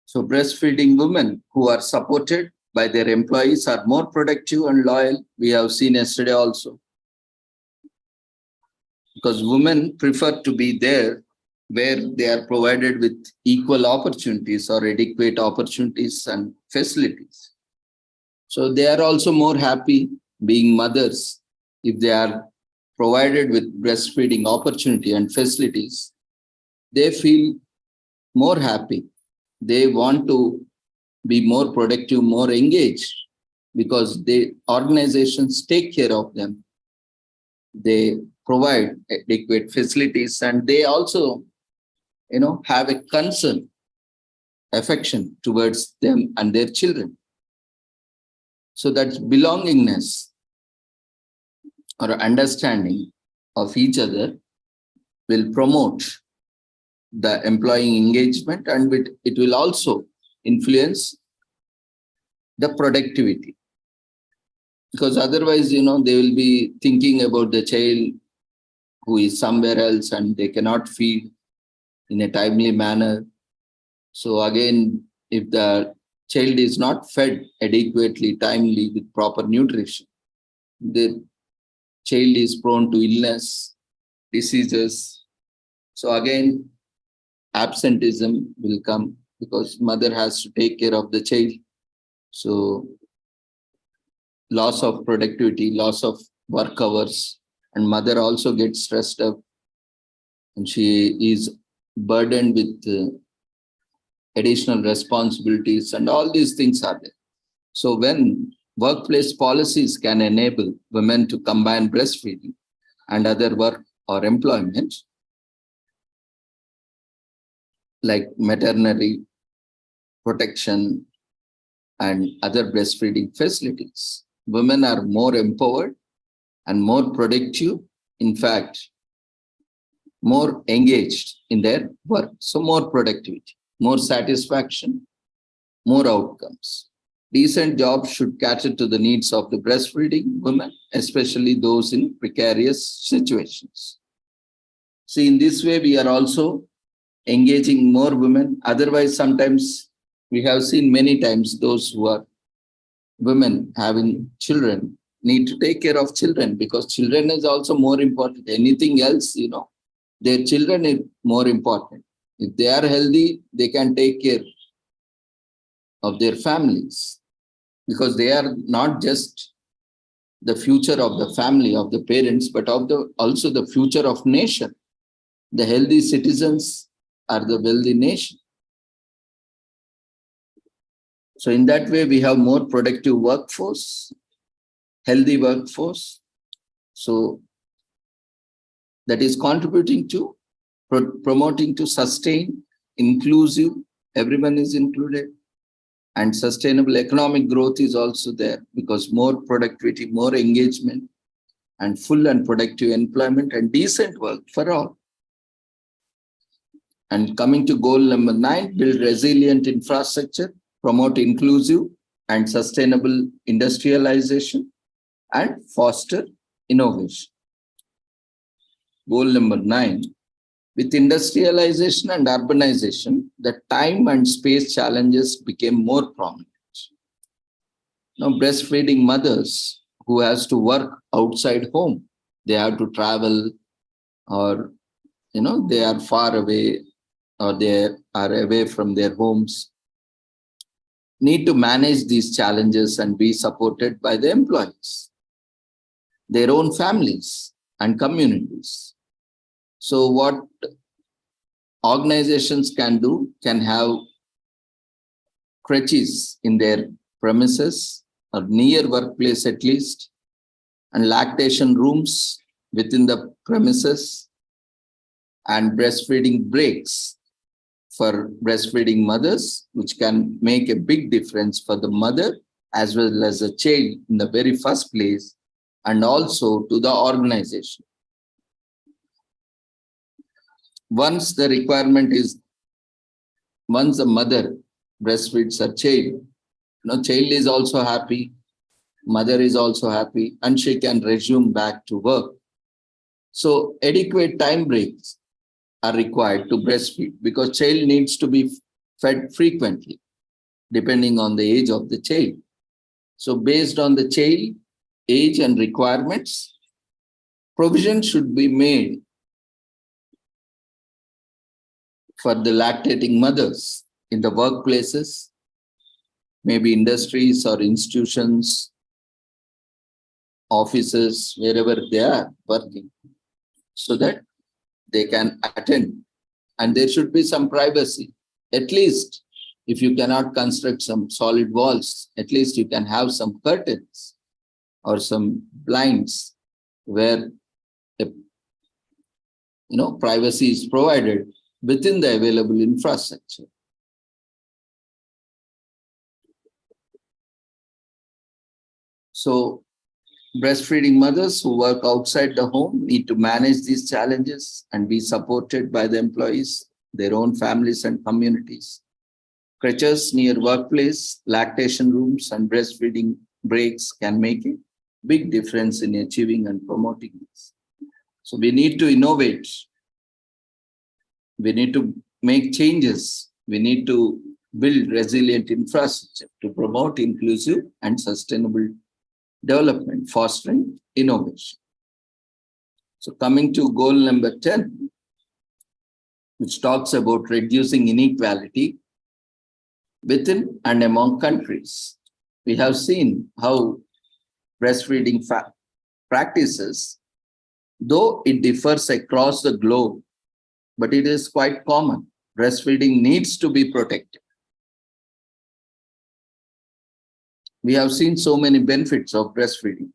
So breastfeeding women who are supported by their employees are more productive and loyal. We have seen yesterday also. Because women prefer to be there where they are provided with equal opportunities or adequate opportunities and facilities. So they are also more happy being mothers if they are provided with breastfeeding opportunity and facilities. They feel more happy. They want to be more productive, more engaged, because the organizations take care of them. They provide adequate facilities, and they also, have a concern, affection towards them and their children. So that belongingness or understanding of each other will promote the employee engagement, and it will also influence the productivity. Because otherwise, they will be thinking about the child who is somewhere else and they cannot feed in a timely manner. So again, if the child is not fed adequately, timely, with proper nutrition, the child is prone to illness, diseases. So again, absenteeism will come because mother has to take care of the child. So loss of productivity, loss of work hours, and mother also gets stressed up and she is burdened with additional responsibilities, and all these things are there. So when workplace policies can enable women to combine breastfeeding and other work or employment, like maternity protection and other breastfeeding facilities, women are more empowered and more productive, in fact, more engaged in their work. So more productivity, more satisfaction, more outcomes. Decent jobs should cater to the needs of the breastfeeding women, especially those in precarious situations. See, in this way, we are also engaging more women. Otherwise, sometimes we have seen many times those who are women having children need to take care of children, because children is also more important. Anything else, their children is more important. If they are healthy, they can take care of their families, because they are not just the future of the family, of the parents, but also the future of nation. The healthy citizens are the wealthy nation. So in that way, we have more productive workforce, healthy workforce. So that is contributing to promoting to sustain, inclusive, everyone is included, and sustainable economic growth is also there, because more productivity, more engagement, and full and productive employment and decent work for all. And coming to goal number 9, build resilient infrastructure, promote inclusive and sustainable industrialization, and foster innovation. Goal number 9, with industrialization and urbanization, the time and space challenges became more prominent. Now, breastfeeding mothers who has to work outside home, they have to travel, or they are far away, or they are away from their homes, need to manage these challenges and be supported by the employees, their own families and communities. So what organizations can do, can have crèches in their premises or near workplace at least, and lactation rooms within the premises, and breastfeeding breaks for breastfeeding mothers, which can make a big difference for the mother as well as the child in the very first place, and also to the organization. Once the mother breastfeeds her child, child is also happy, mother is also happy, and she can resume back to work. So adequate time breaks are required to breastfeed, because child needs to be fed frequently, depending on the age of the child. So based on the child age and requirements, provision should be made for the lactating mothers in the workplaces, maybe industries or institutions, offices, wherever they are working, so that they can attend. And there should be some privacy. At least if you cannot construct some solid walls, at least you can have some curtains or some blinds where privacy is provided within the available infrastructure. So breastfeeding mothers who work outside the home need to manage these challenges and be supported by the employees, their own families and communities. Crutches near workplace, lactation rooms, and breastfeeding breaks can make a big difference in achieving and promoting this. So we need to innovate. We need to make changes. We need to build resilient infrastructure to promote inclusive and sustainable development, fostering innovation. So coming to goal number 10, which talks about reducing inequality within and among countries. We have seen how breastfeeding practices, though it differs across the globe, but it is quite common. Breastfeeding needs to be protected. We have seen so many benefits of breastfeeding.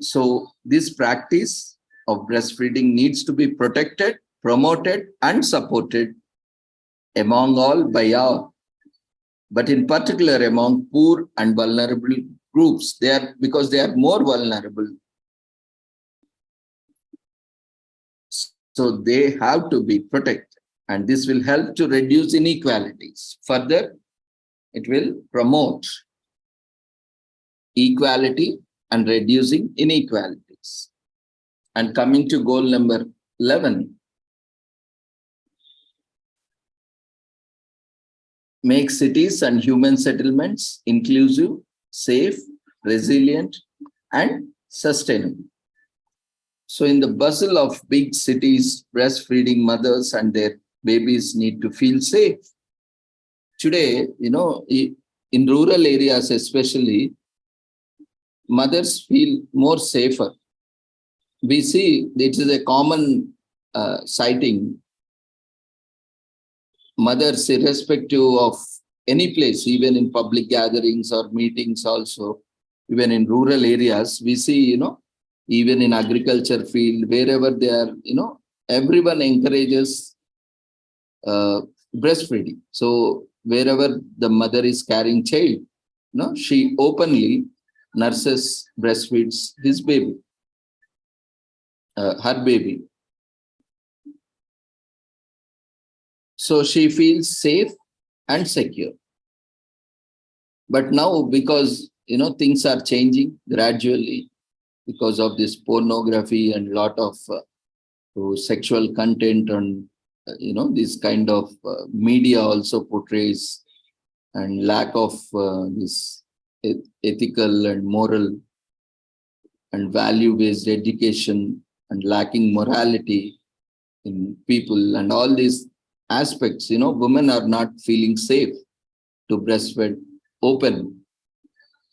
So this practice of breastfeeding needs to be protected, promoted, and supported among all by all, but in particular among poor and vulnerable groups. Because they are more vulnerable. So they have to be protected, and this will help to reduce inequalities. Further, it will promote equality and reducing inequalities. And coming to goal number 11, make cities and human settlements inclusive, safe, resilient, and sustainable. So in the bustle of big cities, breastfeeding mothers and their babies need to feel safe. Today, in rural areas especially, mothers feel more safer. We see it is a common sighting. Mothers, irrespective of any place, even in public gatherings or meetings also, even in rural areas, we see, even in agriculture field, wherever they are, everyone encourages breastfeeding. So wherever the mother is carrying child, she openly nurses, breastfeeds his baby, her baby. So she feels safe and secure. But now, because things are changing gradually because of this pornography and lot of sexual content, and this kind of media also portrays, and lack of this ethical and moral and value-based education, and lacking morality in people, and all these aspects, women are not feeling safe to breastfeed open.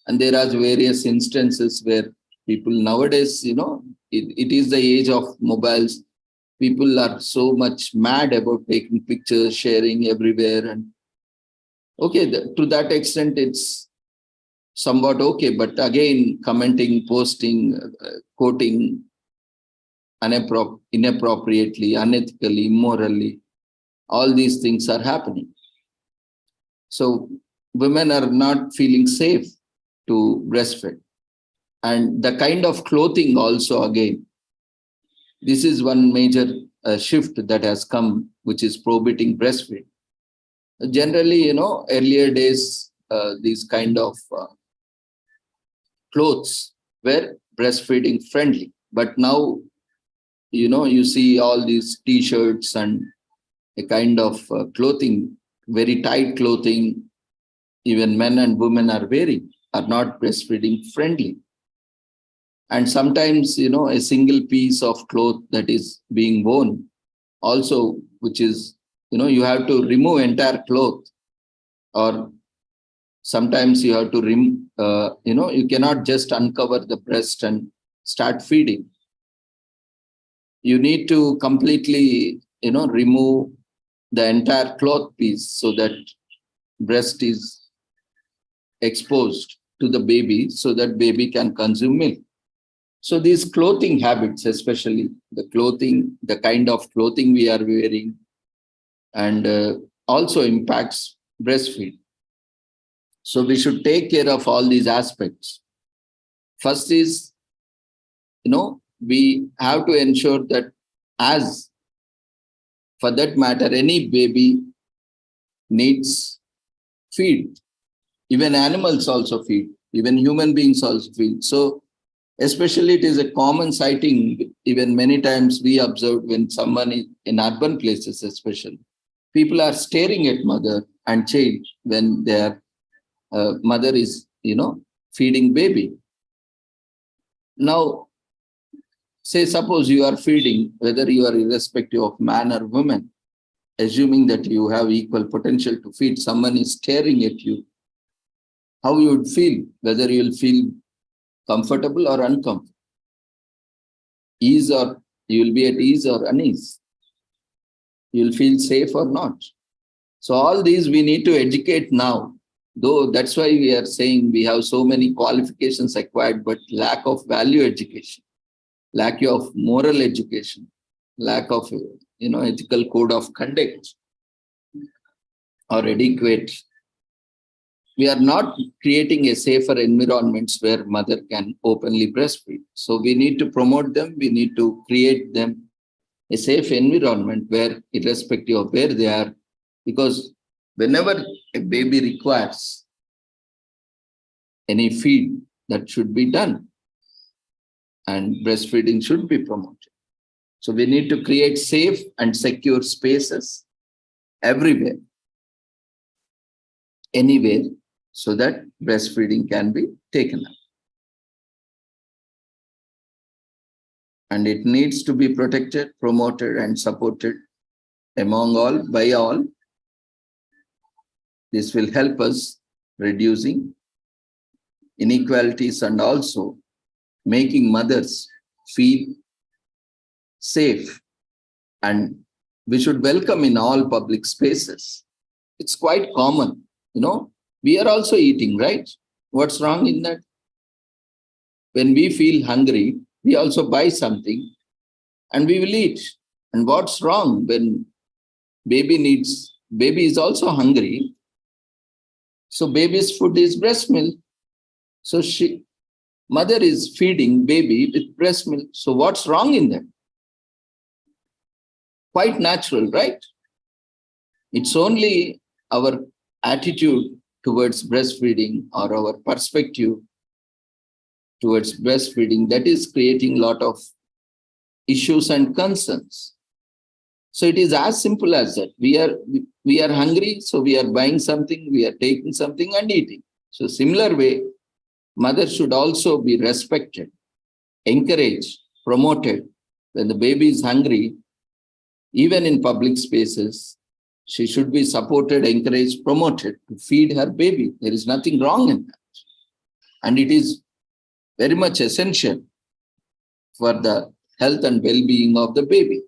And there are various instances where people nowadays, it is the age of mobiles. People are so much mad about taking pictures, sharing everywhere. And okay, to that extent, it's somewhat okay. But again, commenting, posting, quoting inappropriately, unethically, immorally, all these things are happening. So women are not feeling safe to breastfeed. And the kind of clothing also, again, this is one major shift that has come, which is prohibiting breastfeed. Generally, earlier days, these kind of clothes were breastfeeding friendly. But now, you see all these t-shirts and a kind of clothing, very tight clothing, even men and women are wearing, are not breastfeeding friendly. And sometimes, a single piece of cloth that is being worn also, which is, you have to remove entire cloth, or sometimes you have to you cannot just uncover the breast and start feeding. You need to completely, remove the entire cloth piece so that breast is exposed to the baby, so that baby can consume milk. So these clothing habits, especially the kind of clothing we are wearing, and also impacts breastfeed. So we should take care of all these aspects. First is, we have to ensure that, as for that matter, any baby needs feed. Even animals also feed. Even human beings also feed. So especially it is a common sighting. Even many times we observe when someone is in urban places, especially people are staring at mother and child when their mother is, feeding baby. Now, say suppose you are feeding, whether you are irrespective of man or woman, assuming that you have equal potential to feed, someone is staring at you, how you would feel, whether you will feel comfortable or uncomfortable, ease or you will be at ease or unease, you will feel safe or not. So all these we need to educate now, though that's why we are saying we have so many qualifications acquired, but lack of value education, lack of moral education, lack of ethical code of conduct or adequate. We are not creating a safer environments where mother can openly breastfeed. So we need to promote them. We need to create them a safe environment where, irrespective of where they are, because whenever a baby requires any feed, that should be done, and breastfeeding should be promoted. So we need to create safe and secure spaces everywhere, anywhere, so that breastfeeding can be taken up. And it needs to be protected, promoted, and supported among all, by all. This will help us reducing inequalities and also making mothers feel safe. And we should welcome in all public spaces. It's quite common, we are also eating, right? What's wrong in that? When we feel hungry, we also buy something and we will eat. And what's wrong when baby is also hungry. So baby's food is breast milk. So mother is feeding baby with breast milk. So what's wrong in that? Quite natural, right? It's only our attitude towards breastfeeding or our perspective towards breastfeeding that is creating a lot of issues and concerns. So it is as simple as that. We are hungry, so we are buying something, we are taking something and eating. So similar way, mother should also be respected, encouraged, promoted. When the baby is hungry, even in public spaces, she should be supported, encouraged, promoted to feed her baby. There is nothing wrong in that. And it is very much essential for the health and well-being of the baby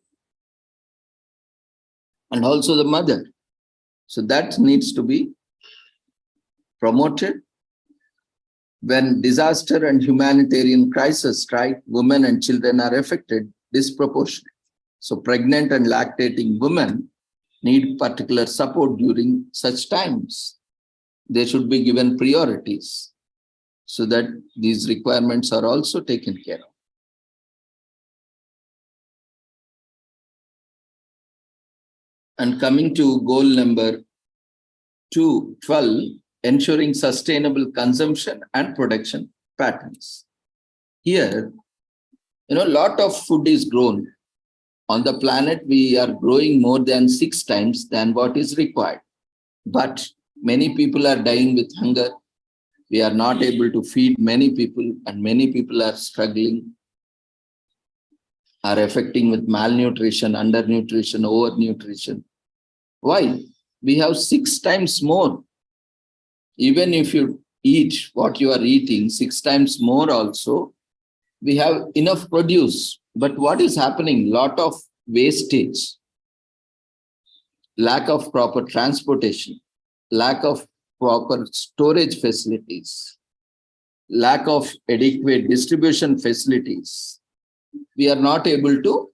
and also the mother. So that needs to be promoted. When disaster and humanitarian crisis strike, women and children are affected disproportionately. So pregnant and lactating women need particular support during such times. They should be given priorities so that these requirements are also taken care of. And coming to goal number 12, ensuring sustainable consumption and production patterns. Here, a lot of food is grown. On the planet, we are growing more than 6 times than what is required. But many people are dying with hunger. We are not able to feed many people, and many people are struggling, are affecting with malnutrition, undernutrition, overnutrition. Why? We have 6 times more. Even if you eat what you are eating 6 times more also, we have enough produce. But what is happening? Lot of wastage, lack of proper transportation, lack of proper storage facilities, lack of adequate distribution facilities. We are not able to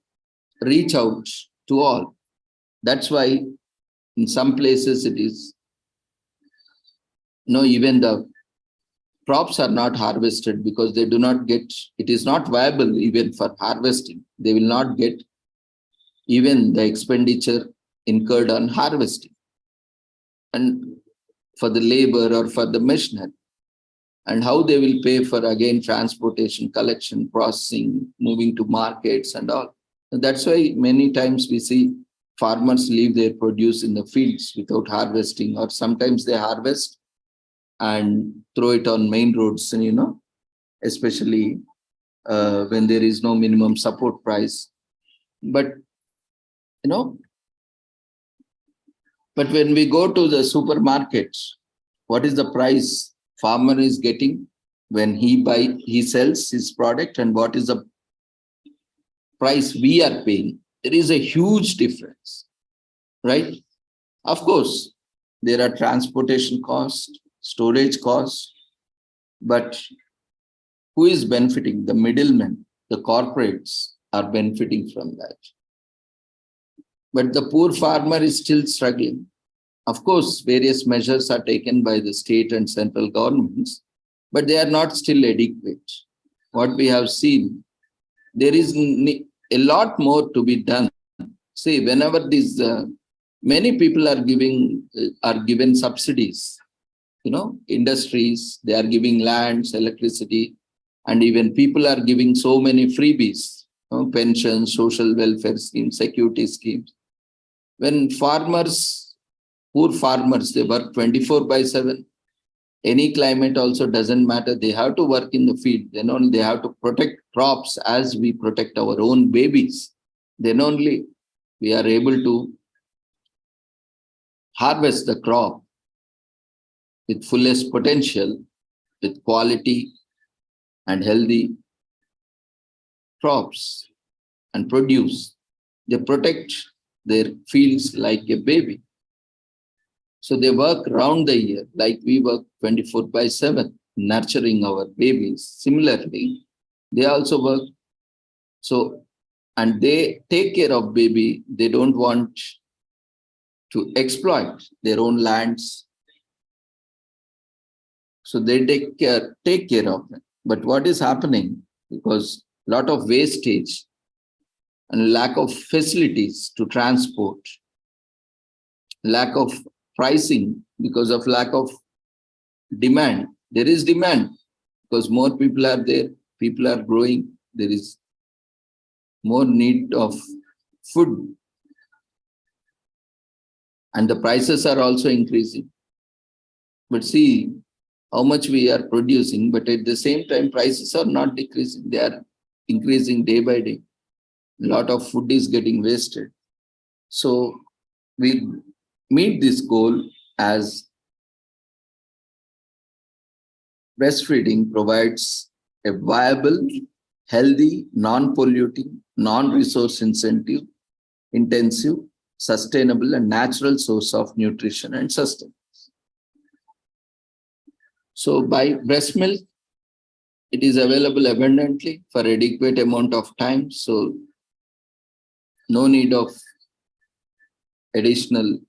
reach out to all. That's why in some places it is, even the crops are not harvested because they do not get, it is not viable even for harvesting. They will not get even the expenditure incurred on harvesting. and for the labor or for the machinery, and how they will pay for again transportation, collection, processing, moving to markets and all. And that's why many times we see farmers leave their produce in the fields without harvesting, or sometimes they harvest and throw it on main roads, and especially when there is no minimum support price. But but when we go to the supermarkets, what is the price farmer is getting when he sells his product, and what is the price we are paying? There is a huge difference, right? Of course, there are transportation costs, storage costs, but who is benefiting? The middlemen, the corporates are benefiting from that. But the poor farmer is still struggling. Of course, various measures are taken by the state and central governments, but they are not still adequate. What we have seen, there is a lot more to be done. See, whenever these many people are given subsidies, industries, they are giving lands, electricity, and even people are giving so many freebies, pensions, social welfare schemes, security schemes. When poor farmers, they work 24/7. Any climate also doesn't matter. They have to work in the field. Then only they have to protect crops as we protect our own babies. Then only we are able to harvest the crop with fullest potential, with quality and healthy crops and produce. They protect their fields like a baby. So they work round the year, like we work 24/7, nurturing our babies. Similarly, they also work. So, and they take care of baby. They don't want to exploit their own lands. So they take care of them. But what is happening? Because a lot of wastage and lack of facilities to transport, lack of pricing because of lack of demand. There is demand because more people are there, people are growing, there is more need of food, and the prices are also increasing. But see how much we are producing, but at the same time prices are not decreasing, they are increasing day by day. A lot of food is getting wasted. So we meet this goal as breastfeeding provides a viable, healthy, non-polluting, non-resource intensive, sustainable and natural source of nutrition and sustenance. So by breast milk, it is available abundantly for adequate amount of time. So no need of additional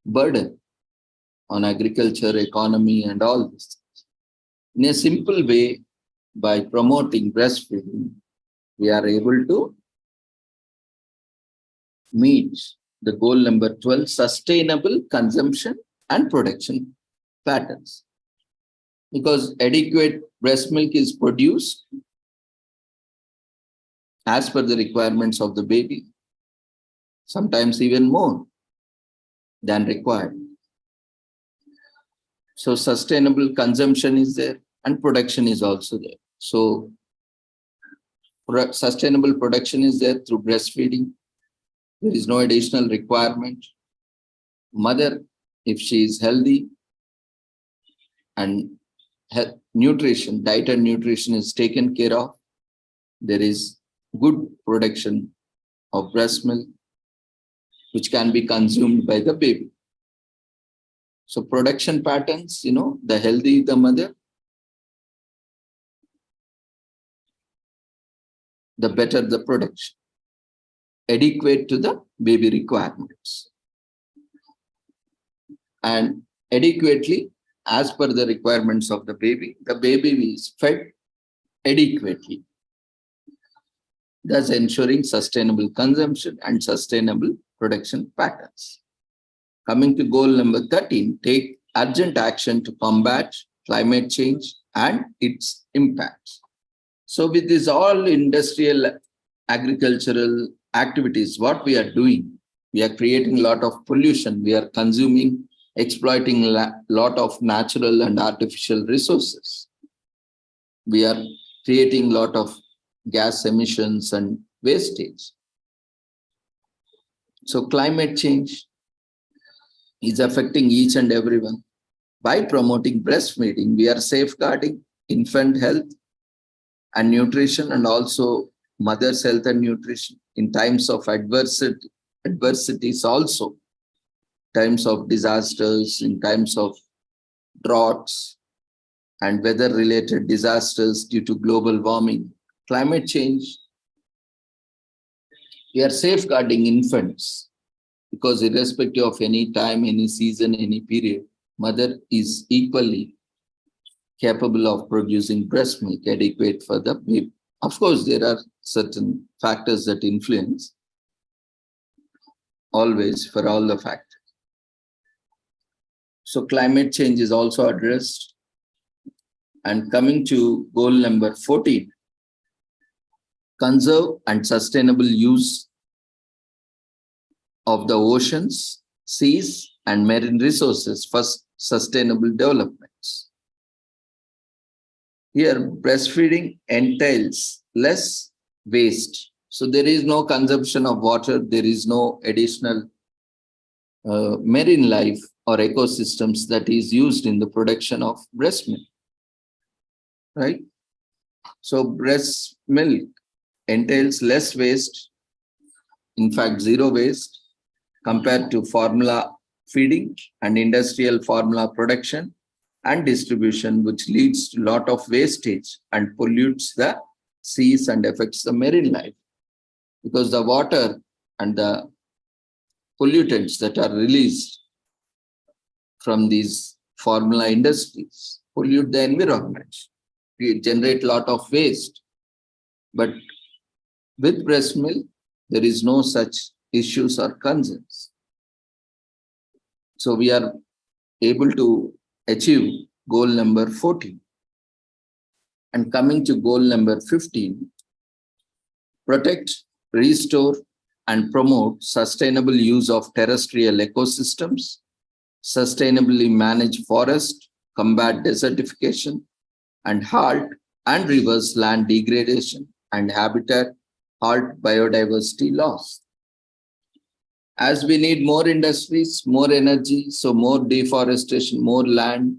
burden on agriculture, economy, and all this. In a simple way, by promoting breastfeeding, we are able to meet the goal number 12, sustainable consumption and production patterns. Because adequate breast milk is produced as per the requirements of the baby, sometimes even more than required. So sustainable consumption is there and production is also there. So sustainable production is there through breastfeeding. There is no additional requirement. Mother, if she is healthy and nutrition, diet and nutrition is taken care of, there is good production of breast milk, which can be consumed by the baby. So production patterns, the healthy the mother, the better the production, adequate to the baby requirements. And adequately, as per the requirements of the baby is fed adequately, thus ensuring sustainable consumption and sustainable production patterns. Coming to goal number 13, take urgent action to combat climate change and its impacts. So with this all industrial, agricultural activities, what we are doing, we are creating a lot of pollution. We are consuming, exploiting a lot of natural and artificial resources. We are creating a lot of gas emissions and wastage. So climate change is affecting each and everyone. By promoting breastfeeding, we are safeguarding infant health and nutrition, and also mother's health and nutrition in times of adversities also, times of disasters, in times of droughts and weather-related disasters due to global warming, climate change. We are safeguarding infants because irrespective of any time, any season, any period, mother is equally capable of producing breast milk adequate for the baby. Of course, there are certain factors that influence always for all the factors. So climate change is also addressed. And coming to goal number 14, conserve and sustainable use of the oceans, seas, and marine resources for sustainable developments. Here, breastfeeding entails less waste. So there is no consumption of water, there is no additional marine life or ecosystems that is used in the production of breast milk, right? So breast milk entails less waste, in fact, zero waste, compared to formula feeding and industrial formula production and distribution, which leads to a lot of wastage and pollutes the seas and affects the marine life. Because the water and the pollutants that are released from these formula industries pollute the environment, generate a lot of waste. But with breast milk, there is no such issues or concerns. So we are able to achieve goal number 14. And coming to goal number 15, protect, restore, and promote sustainable use of terrestrial ecosystems, sustainably manage forest, combat desertification, and halt and reverse land degradation and habitat, halt biodiversity loss. As we need more industries, more energy, so more deforestation, more land,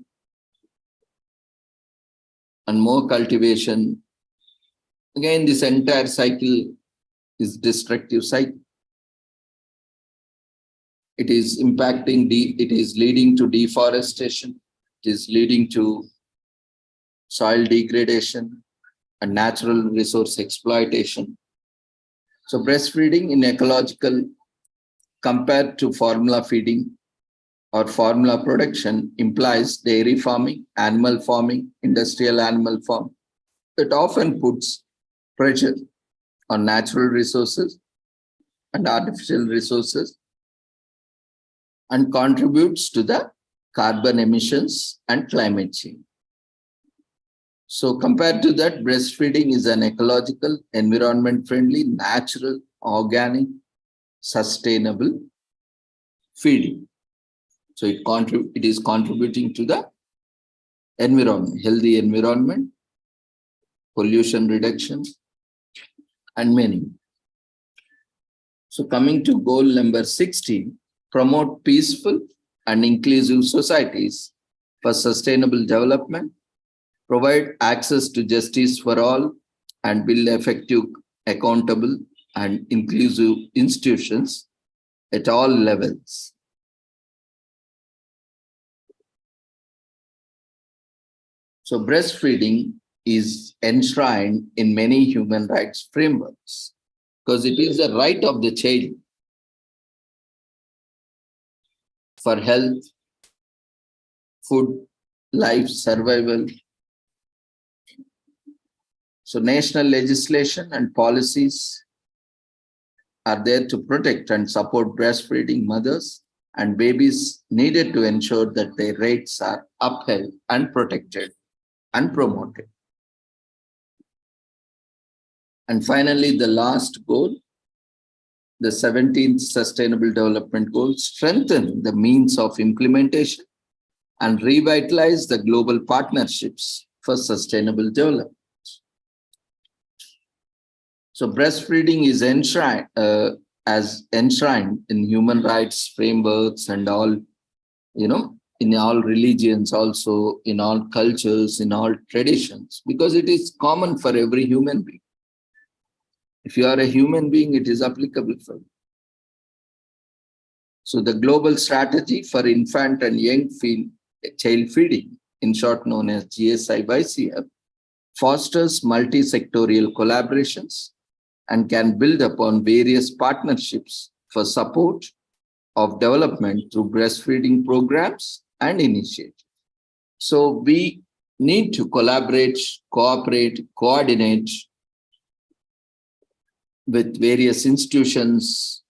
and more cultivation. Again, this entire cycle is destructive cycle. It is impacting, it is leading to deforestation, it is leading to soil degradation and natural resource exploitation. So breastfeeding in ecological compared to formula feeding or formula production implies dairy farming, animal farming, industrial animal farm. It often puts pressure on natural resources and artificial resources and contributes to the carbon emissions and climate change. So compared to that, breastfeeding is an ecological, environment-friendly, natural, organic, sustainable feeding. So it is contributing to the environment, healthy environment, pollution reduction, and many. So coming to goal number 16, promote peaceful and inclusive societies for sustainable development, provide access to justice for all, and build effective, accountable, and inclusive institutions at all levels. So breastfeeding is enshrined in many human rights frameworks because it is the right of the child for health, food, life, survival. So national legislation and policies are there to protect and support breastfeeding mothers and babies needed to ensure that their rights are upheld and protected and promoted. And finally, the last goal, the 17th Sustainable Development Goal, strengthen the means of implementation and revitalize the global partnerships for sustainable development. So breastfeeding is enshrined in human rights frameworks and all, in all religions, also in all cultures, in all traditions, because it is common for every human being. If you are a human being, it is applicable for you. So the global strategy for infant and young child feeding, in short known as GSIYCF, fosters multi-sectorial collaborations and can build upon various partnerships for support of development through breastfeeding programs and initiatives. So we need to collaborate, cooperate, coordinate with various institutions,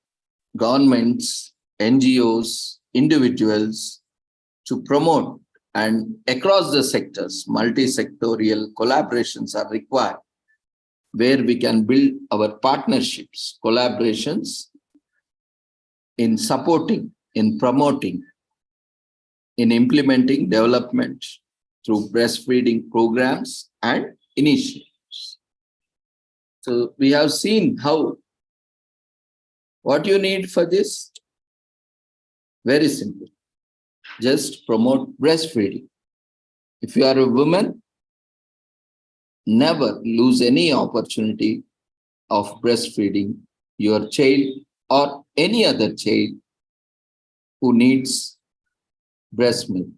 governments, NGOs, individuals to promote, and across the sectors, multi-sectorial collaborations are required where we can build our partnerships, collaborations in supporting, in promoting, in implementing development through breastfeeding programs and initiatives. So we have seen what you need for this. Very simple. Just promote breastfeeding. If you are a woman, never lose any opportunity of breastfeeding your child or any other child who needs breast milk.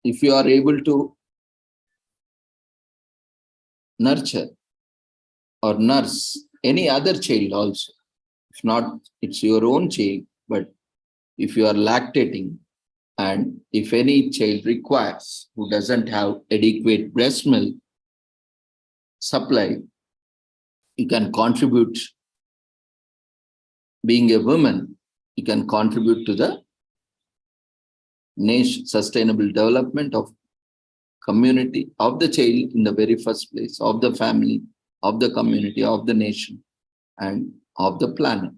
If you are able to nurture or nurse any other child also, if not, it's your own child, but if you are lactating and if any child requires who doesn't have adequate breast milk supply, you can contribute. Being a woman, you can contribute to the nation sustainable development of community, of the child in the very first place, of the family, of the community, of the nation, and of the planet.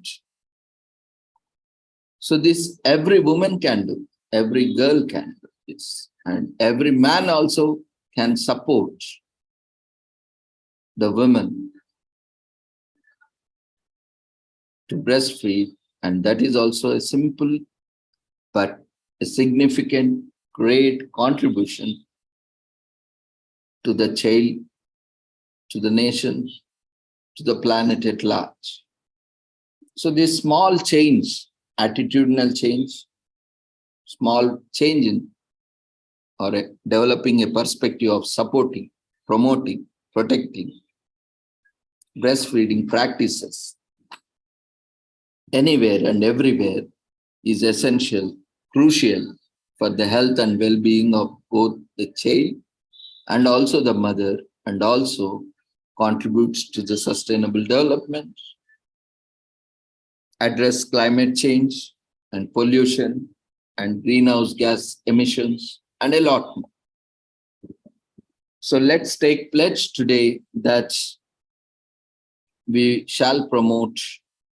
So this every woman can do, every girl can do this, and every man also can support the women to breastfeed, and that is also a simple but a significant, great contribution to the child, to the nation, to the planet at large. So this small change, attitudinal change, small change in or developing a perspective of supporting, promoting, protecting breastfeeding practices anywhere and everywhere is essential, crucial for the health and well-being of both the child and also the mother, and also contributes to the sustainable development, address climate change and pollution and greenhouse gas emissions, and a lot more. So let's take pledge today that we shall promote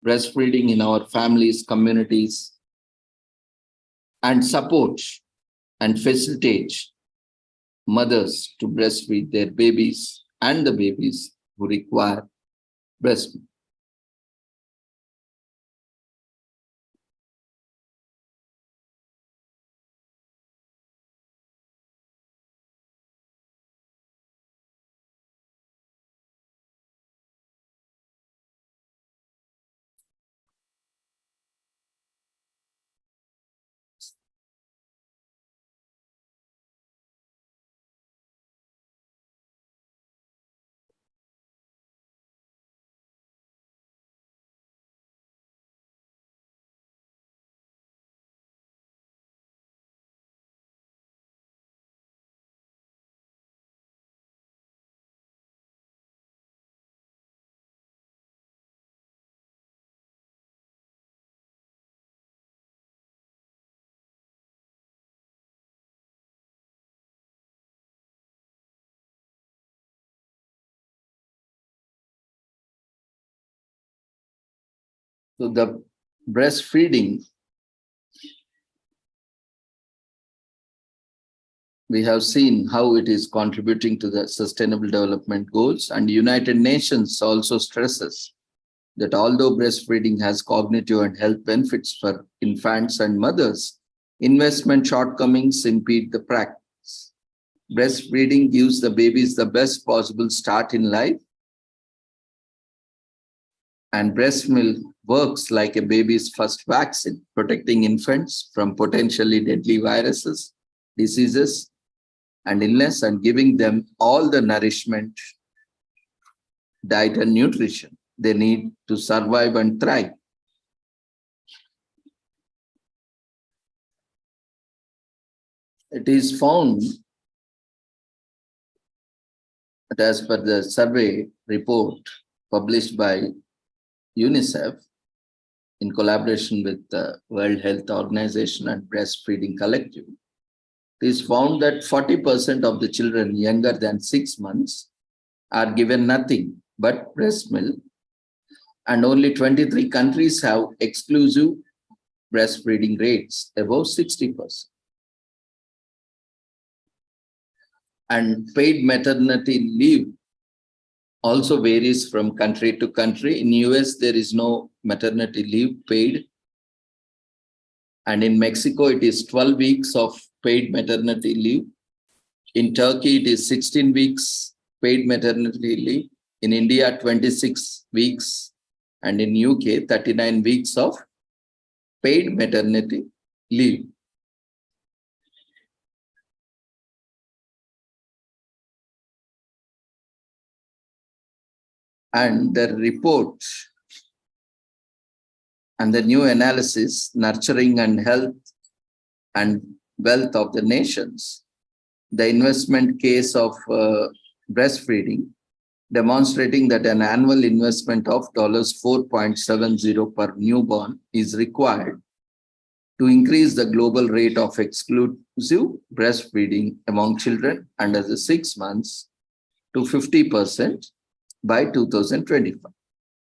breastfeeding in our families, communities, and support and facilitate mothers to breastfeed their babies and the babies who require breast milk. So the breastfeeding, we have seen how it is contributing to the Sustainable Development Goals, and United Nations also stresses that although breastfeeding has cognitive and health benefits for infants and mothers, investment shortcomings impede the practice. Breastfeeding gives the babies the best possible start in life, and breast milk works like a baby's first vaccine, protecting infants from potentially deadly viruses, diseases, and illness, and giving them all the nourishment, diet, and nutrition they need to survive and thrive. It is found that as per the survey report published by UNICEF in collaboration with the World Health Organization and Breastfeeding Collective, it is found that 40% of the children younger than 6 months are given nothing but breast milk, and only 23 countries have exclusive breastfeeding rates above 60%. And paid maternity leave also varies from country to country. In US, there is no maternity leave paid. And in Mexico, it is 12 weeks of paid maternity leave. In Turkey, it is 16 weeks paid maternity leave. In India, 26 weeks. And in UK, 39 weeks of paid maternity leave. And the report and the new analysis, Nurturing and Health and Wealth of the Nations, the investment case of breastfeeding, demonstrating that an annual investment of $4.70 per newborn is required to increase the global rate of exclusive breastfeeding among children under the 6 months to 50% by 2025.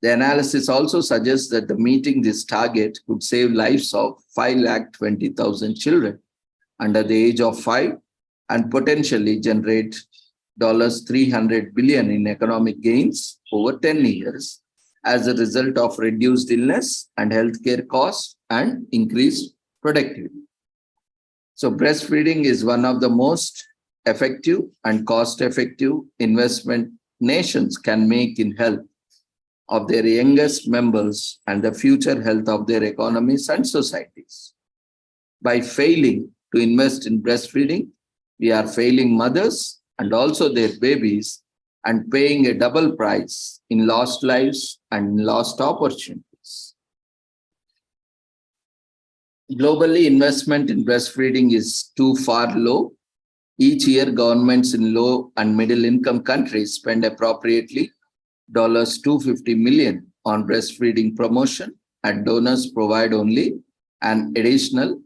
The analysis also suggests that meeting this target could save lives of 520,000 children under the age of 5 and potentially generate $300 billion in economic gains over 10 years as a result of reduced illness and healthcare costs and increased productivity. So breastfeeding is one of the most effective and cost-effective investment nations can make in health of their youngest members and the future health of their economies and societies. By failing to invest in breastfeeding, we are failing mothers and also their babies and paying a double price in lost lives and lost opportunities. Globally, investment in breastfeeding is too far low. Each year, governments in low and middle income countries spend appropriately $250 million on breastfeeding promotion, and donors provide only an additional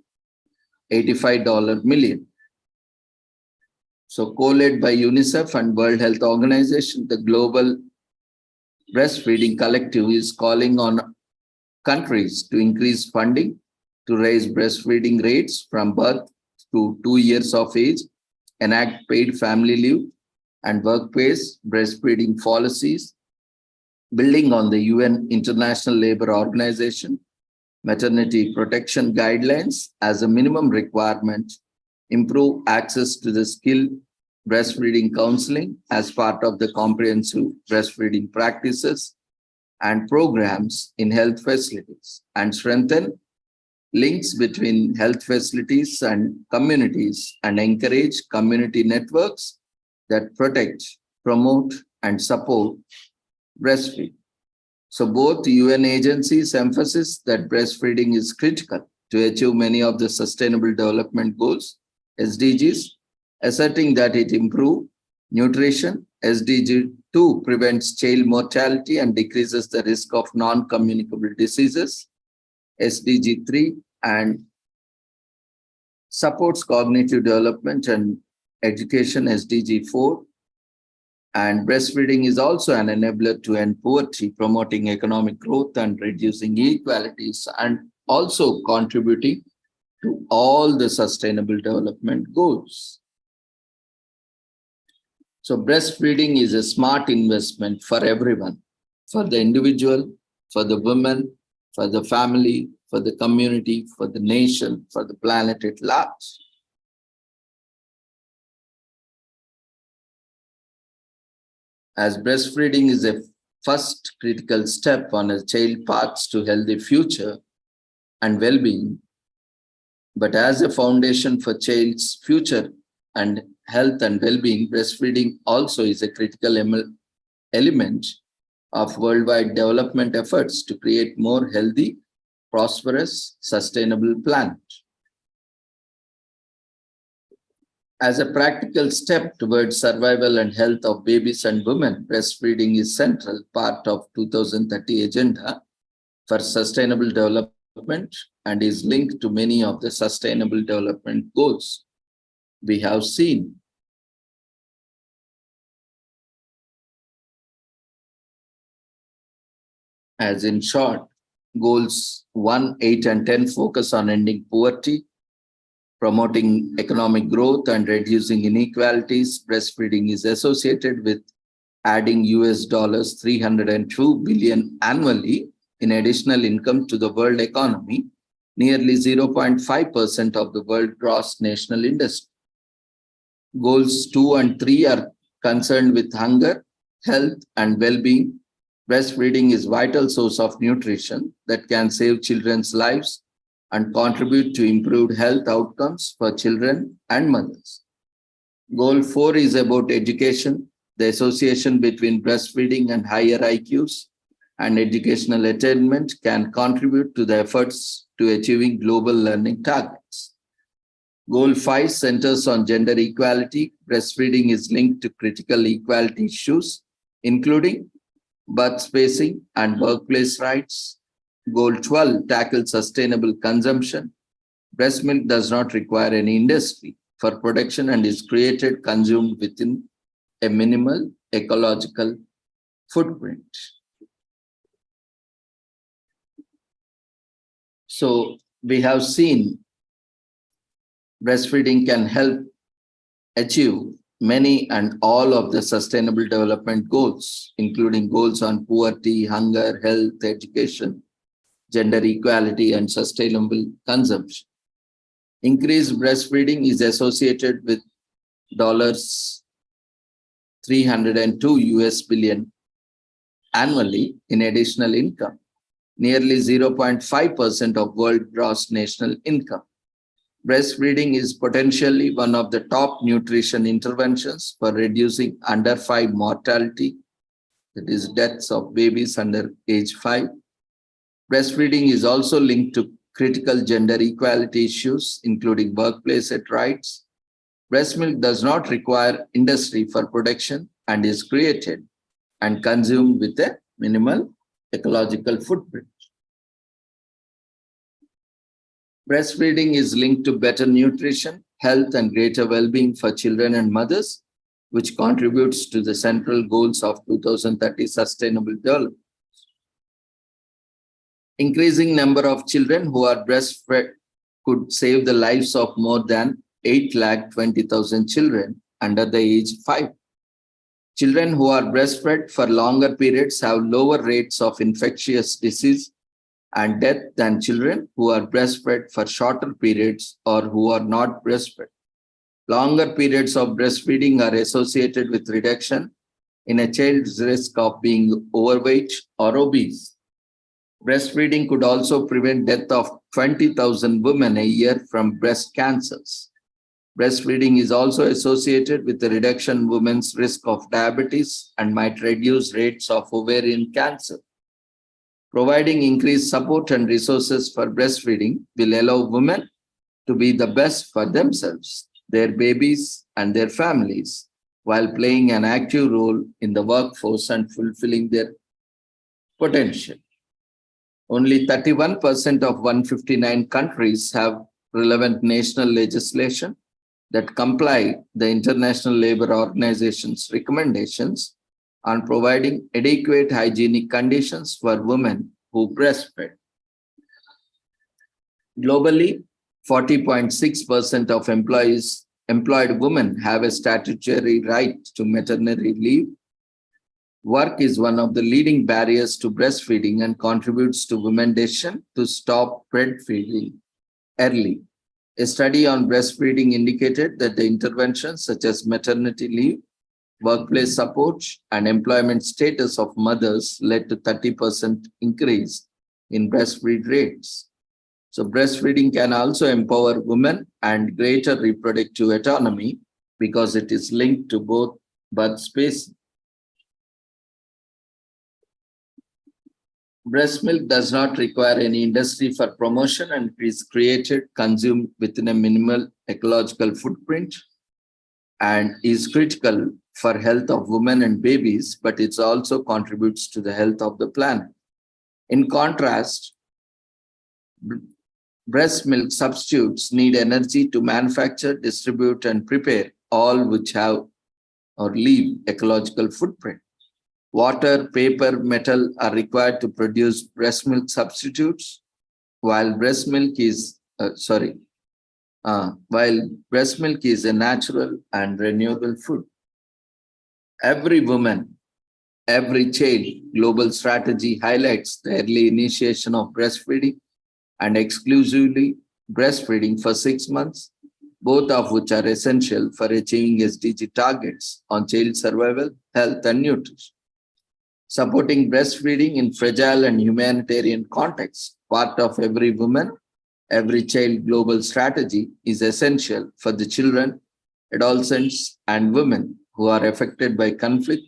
$85 million. So co-led by UNICEF and World Health Organization, the Global Breastfeeding Collective is calling on countries to increase funding to raise breastfeeding rates from birth to 2 years of age, enact paid family leave and workplace breastfeeding policies, building on the UN International Labour Organization maternity protection guidelines as a minimum requirement, improve access to the skilled breastfeeding counseling as part of the comprehensive breastfeeding practices and programs in health facilities, and strengthen links between health facilities and communities and encourage community networks that protect, promote, and support breastfeeding. So both UN agencies emphasize that breastfeeding is critical to achieve many of the Sustainable Development Goals, SDGs, asserting that it improves nutrition. SDG 2 prevents child mortality and decreases the risk of non-communicable diseases. SDG 3 and supports cognitive development and education. SDG 4 And breastfeeding is also an enabler to end poverty, promoting economic growth and reducing inequalities, and also contributing to all the sustainable development goals. So breastfeeding is a smart investment for everyone, for the individual, for the women, for the family, for the community, for the nation, for the planet at large. As breastfeeding is a first critical step on a child path to healthy future and well-being, but as a foundation for child's future and health and well-being, breastfeeding also is a critical element of worldwide development efforts to create more healthy, prosperous, sustainable planet. As a practical step towards survival and health of babies and women, breastfeeding is central part of 2030 agenda for sustainable development and is linked to many of the sustainable development goals we have seen. As in short, goals 1, 8, and 10 focus on ending poverty, promoting economic growth and reducing inequalities. Breastfeeding is associated with adding US $302 billion annually in additional income to the world economy, nearly 0.5% of the world gross national industry. Goals 2 and 3 are concerned with hunger, health, and well-being. Breastfeeding is a vital source of nutrition that can save children's lives and contribute to improved health outcomes for children and mothers. Goal 4 is about education. The association between breastfeeding and higher IQs and educational attainment can contribute to the efforts to achieving global learning targets. Goal 5 centers on gender equality. Breastfeeding is linked to critical equality issues, including birth spacing and workplace rights. Goal 12 tackles sustainable consumption. Breast milk does not require any industry for production and is created, consumed within a minimal ecological footprint. So we have seen breastfeeding can help achieve many and all of the sustainable development goals, including goals on poverty, hunger, health, education, gender equality, and sustainable consumption. Increased breastfeeding is associated with $302 billion annually in additional income, nearly 0.5% of world gross national income. Breastfeeding is potentially one of the top nutrition interventions for reducing under 5 mortality, that is deaths of babies under age 5. Breastfeeding is also linked to critical gender equality issues, including workplace rights. Breast milk does not require industry for production and is created and consumed with a minimal ecological footprint. Breastfeeding is linked to better nutrition, health, and greater well-being for children and mothers, which contributes to the central goals of 2030 Sustainable Development. Increasing number of children who are breastfed could save the lives of more than 820,000 children under the age 5. Children who are breastfed for longer periods have lower rates of infectious disease and death than children who are breastfed for shorter periods or who are not breastfed. Longer periods of breastfeeding are associated with reduction in a child's risk of being overweight or obese. Breastfeeding could also prevent death of 20,000 women a year from breast cancers. Breastfeeding is also associated with the reduction in women's risk of diabetes and might reduce rates of ovarian cancer. Providing increased support and resources for breastfeeding will allow women to be the best for themselves, their babies, and their families, while playing an active role in the workforce and fulfilling their potential. Only 31% of 159 countries have relevant national legislation that comply the International Labour Organization's recommendations on providing adequate hygienic conditions for women who breastfeed. Globally, 40.6% of employed women have a statutory right to maternity leave. Work is one of the leading barriers to breastfeeding and contributes to women's decision to stop breastfeeding early. A study on breastfeeding indicated that the interventions such as maternity leave, workplace support, and employment status of mothers led to 30% increase in breastfeed rates. So breastfeeding can also empower women and greater reproductive autonomy because it is linked to both birth space. Breast milk does not require any industry for promotion and is created, consumed within a minimal ecological footprint and is critical for health of women and babies, but it also contributes to the health of the planet. In contrast, breast milk substitutes need energy to manufacture, distribute, and prepare, all which have or leave ecological footprint. Water, paper, metal are required to produce breast milk substitutes, while breast milk is a natural and renewable food. Every woman, every child global strategy highlights the early initiation of breastfeeding and exclusively breastfeeding for 6 months, both of which are essential for achieving SDG targets on child survival, health, and nutrition. Supporting breastfeeding in fragile and humanitarian contexts, part of every woman, every child global strategy is essential for the children, adolescents, and women who are affected by conflict,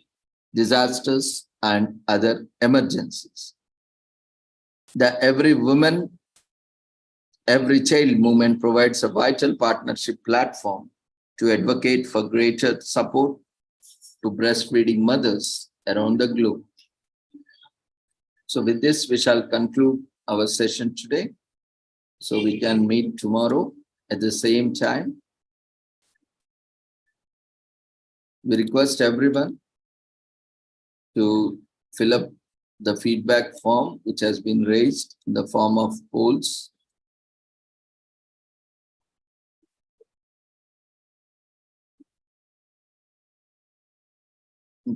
disasters, and other emergencies. The Every Woman, Every Child movement provides a vital partnership platform to advocate for greater support to breastfeeding mothers around the globe. So with this, we shall conclude our session today. So we can meet tomorrow at the same time. We request everyone to fill up the feedback form which has been raised in the form of polls.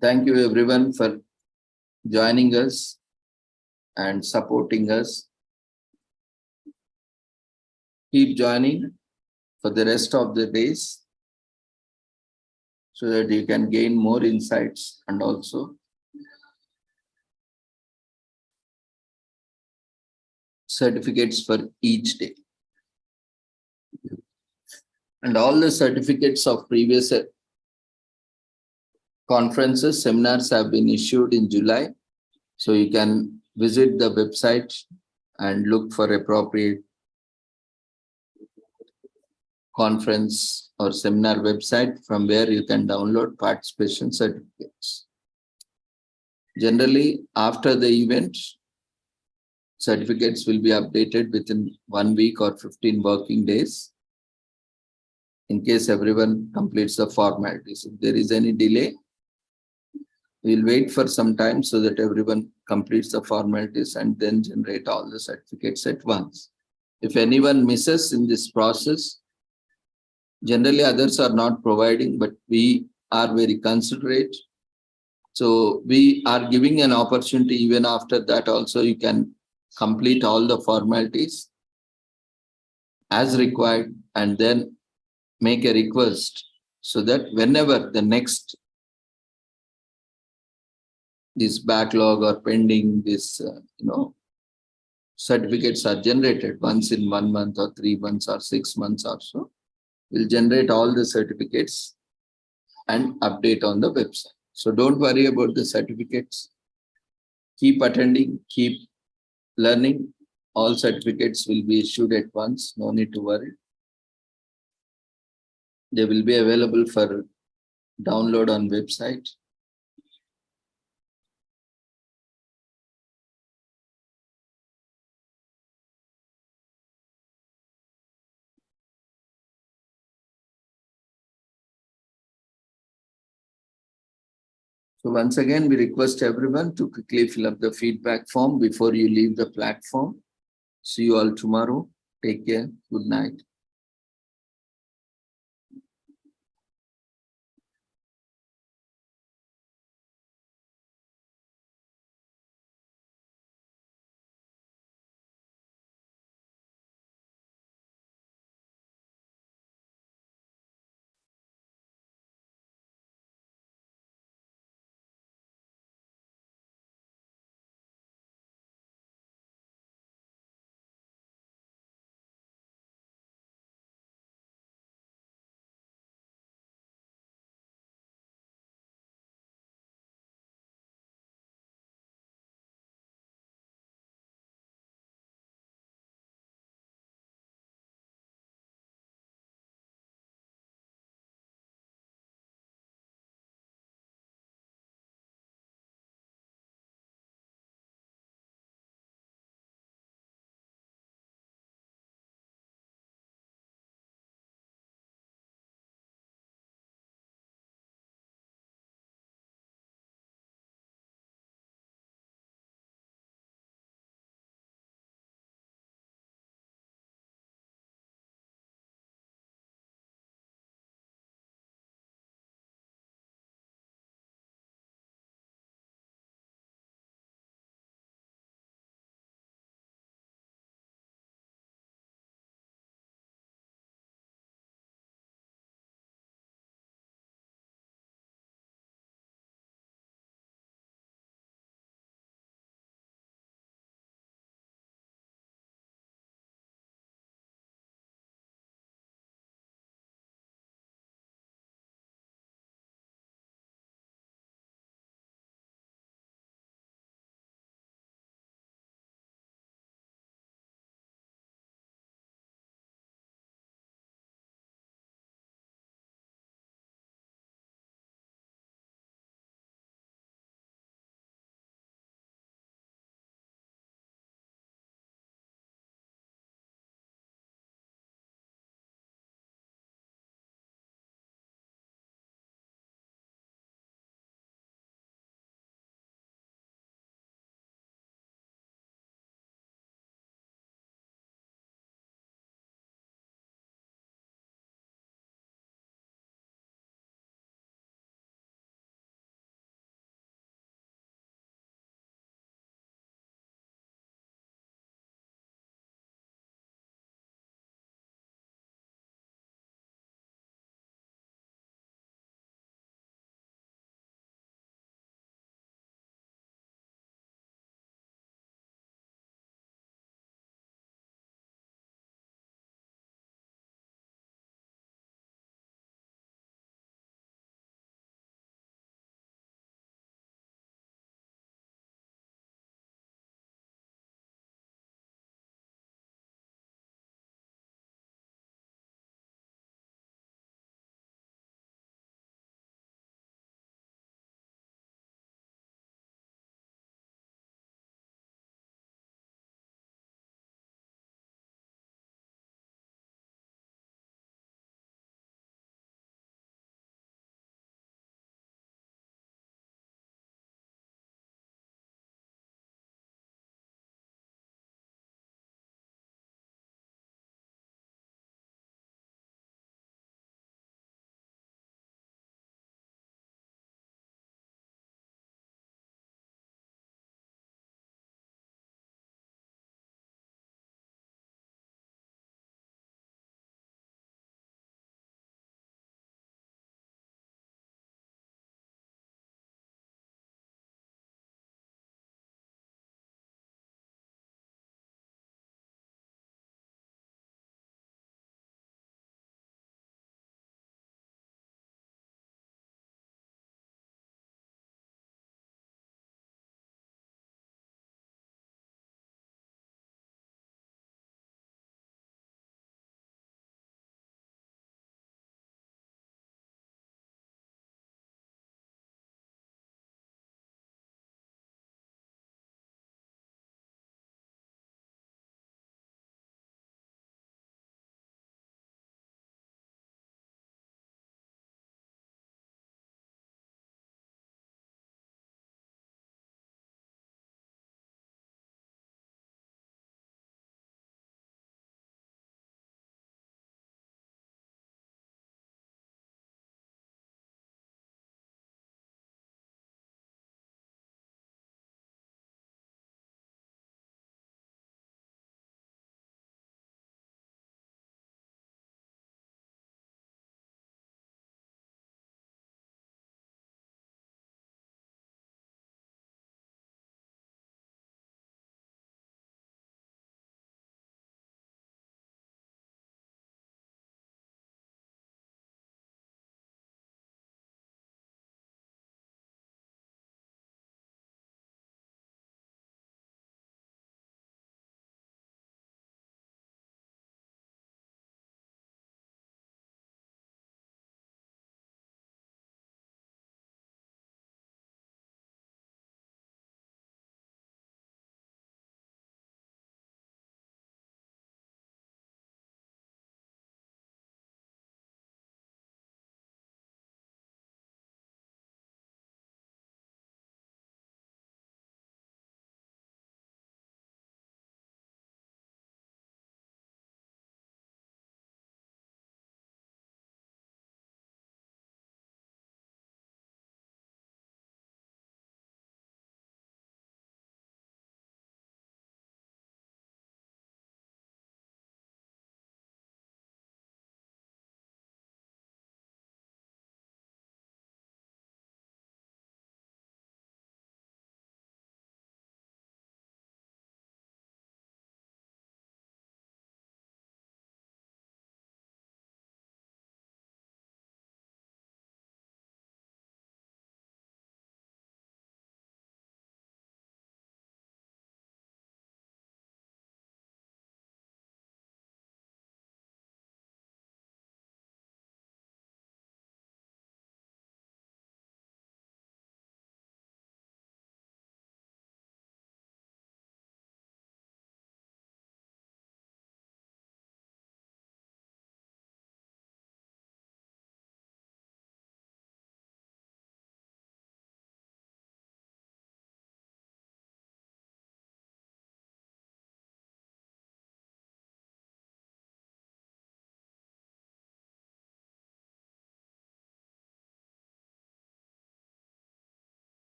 Thank you everyone for joining us and supporting us. Keep joining for the rest of the days so that you can gain more insights and also certificates for each day. And all the certificates of previous conferences, seminars have been issued in July. So you can visit the website and look for appropriate conference or seminar website from where you can download participation certificates. Generally, after the event, certificates will be updated within 1 week or 15 working days in case everyone completes the formalities. If there is any delay, we'll wait for some time so that everyone completes the formalities and then generate all the certificates at once. If anyone misses in this process, generally others are not providing, but we are very considerate. So we are giving an opportunity even after that also you can complete all the formalities as required and then make a request so that whenever the next this backlog or pending this certificates are generated once in 1 month or 3 months or 6 months or so, we'll generate all the certificates and update on the website. So don't worry about the certificates. Keep attending, keep learning. All certificates will be issued at once. No need to worry. They will be available for download on website. So once again, we request everyone to quickly fill up the feedback form before you leave the platform. See you all tomorrow. Take care. Good night.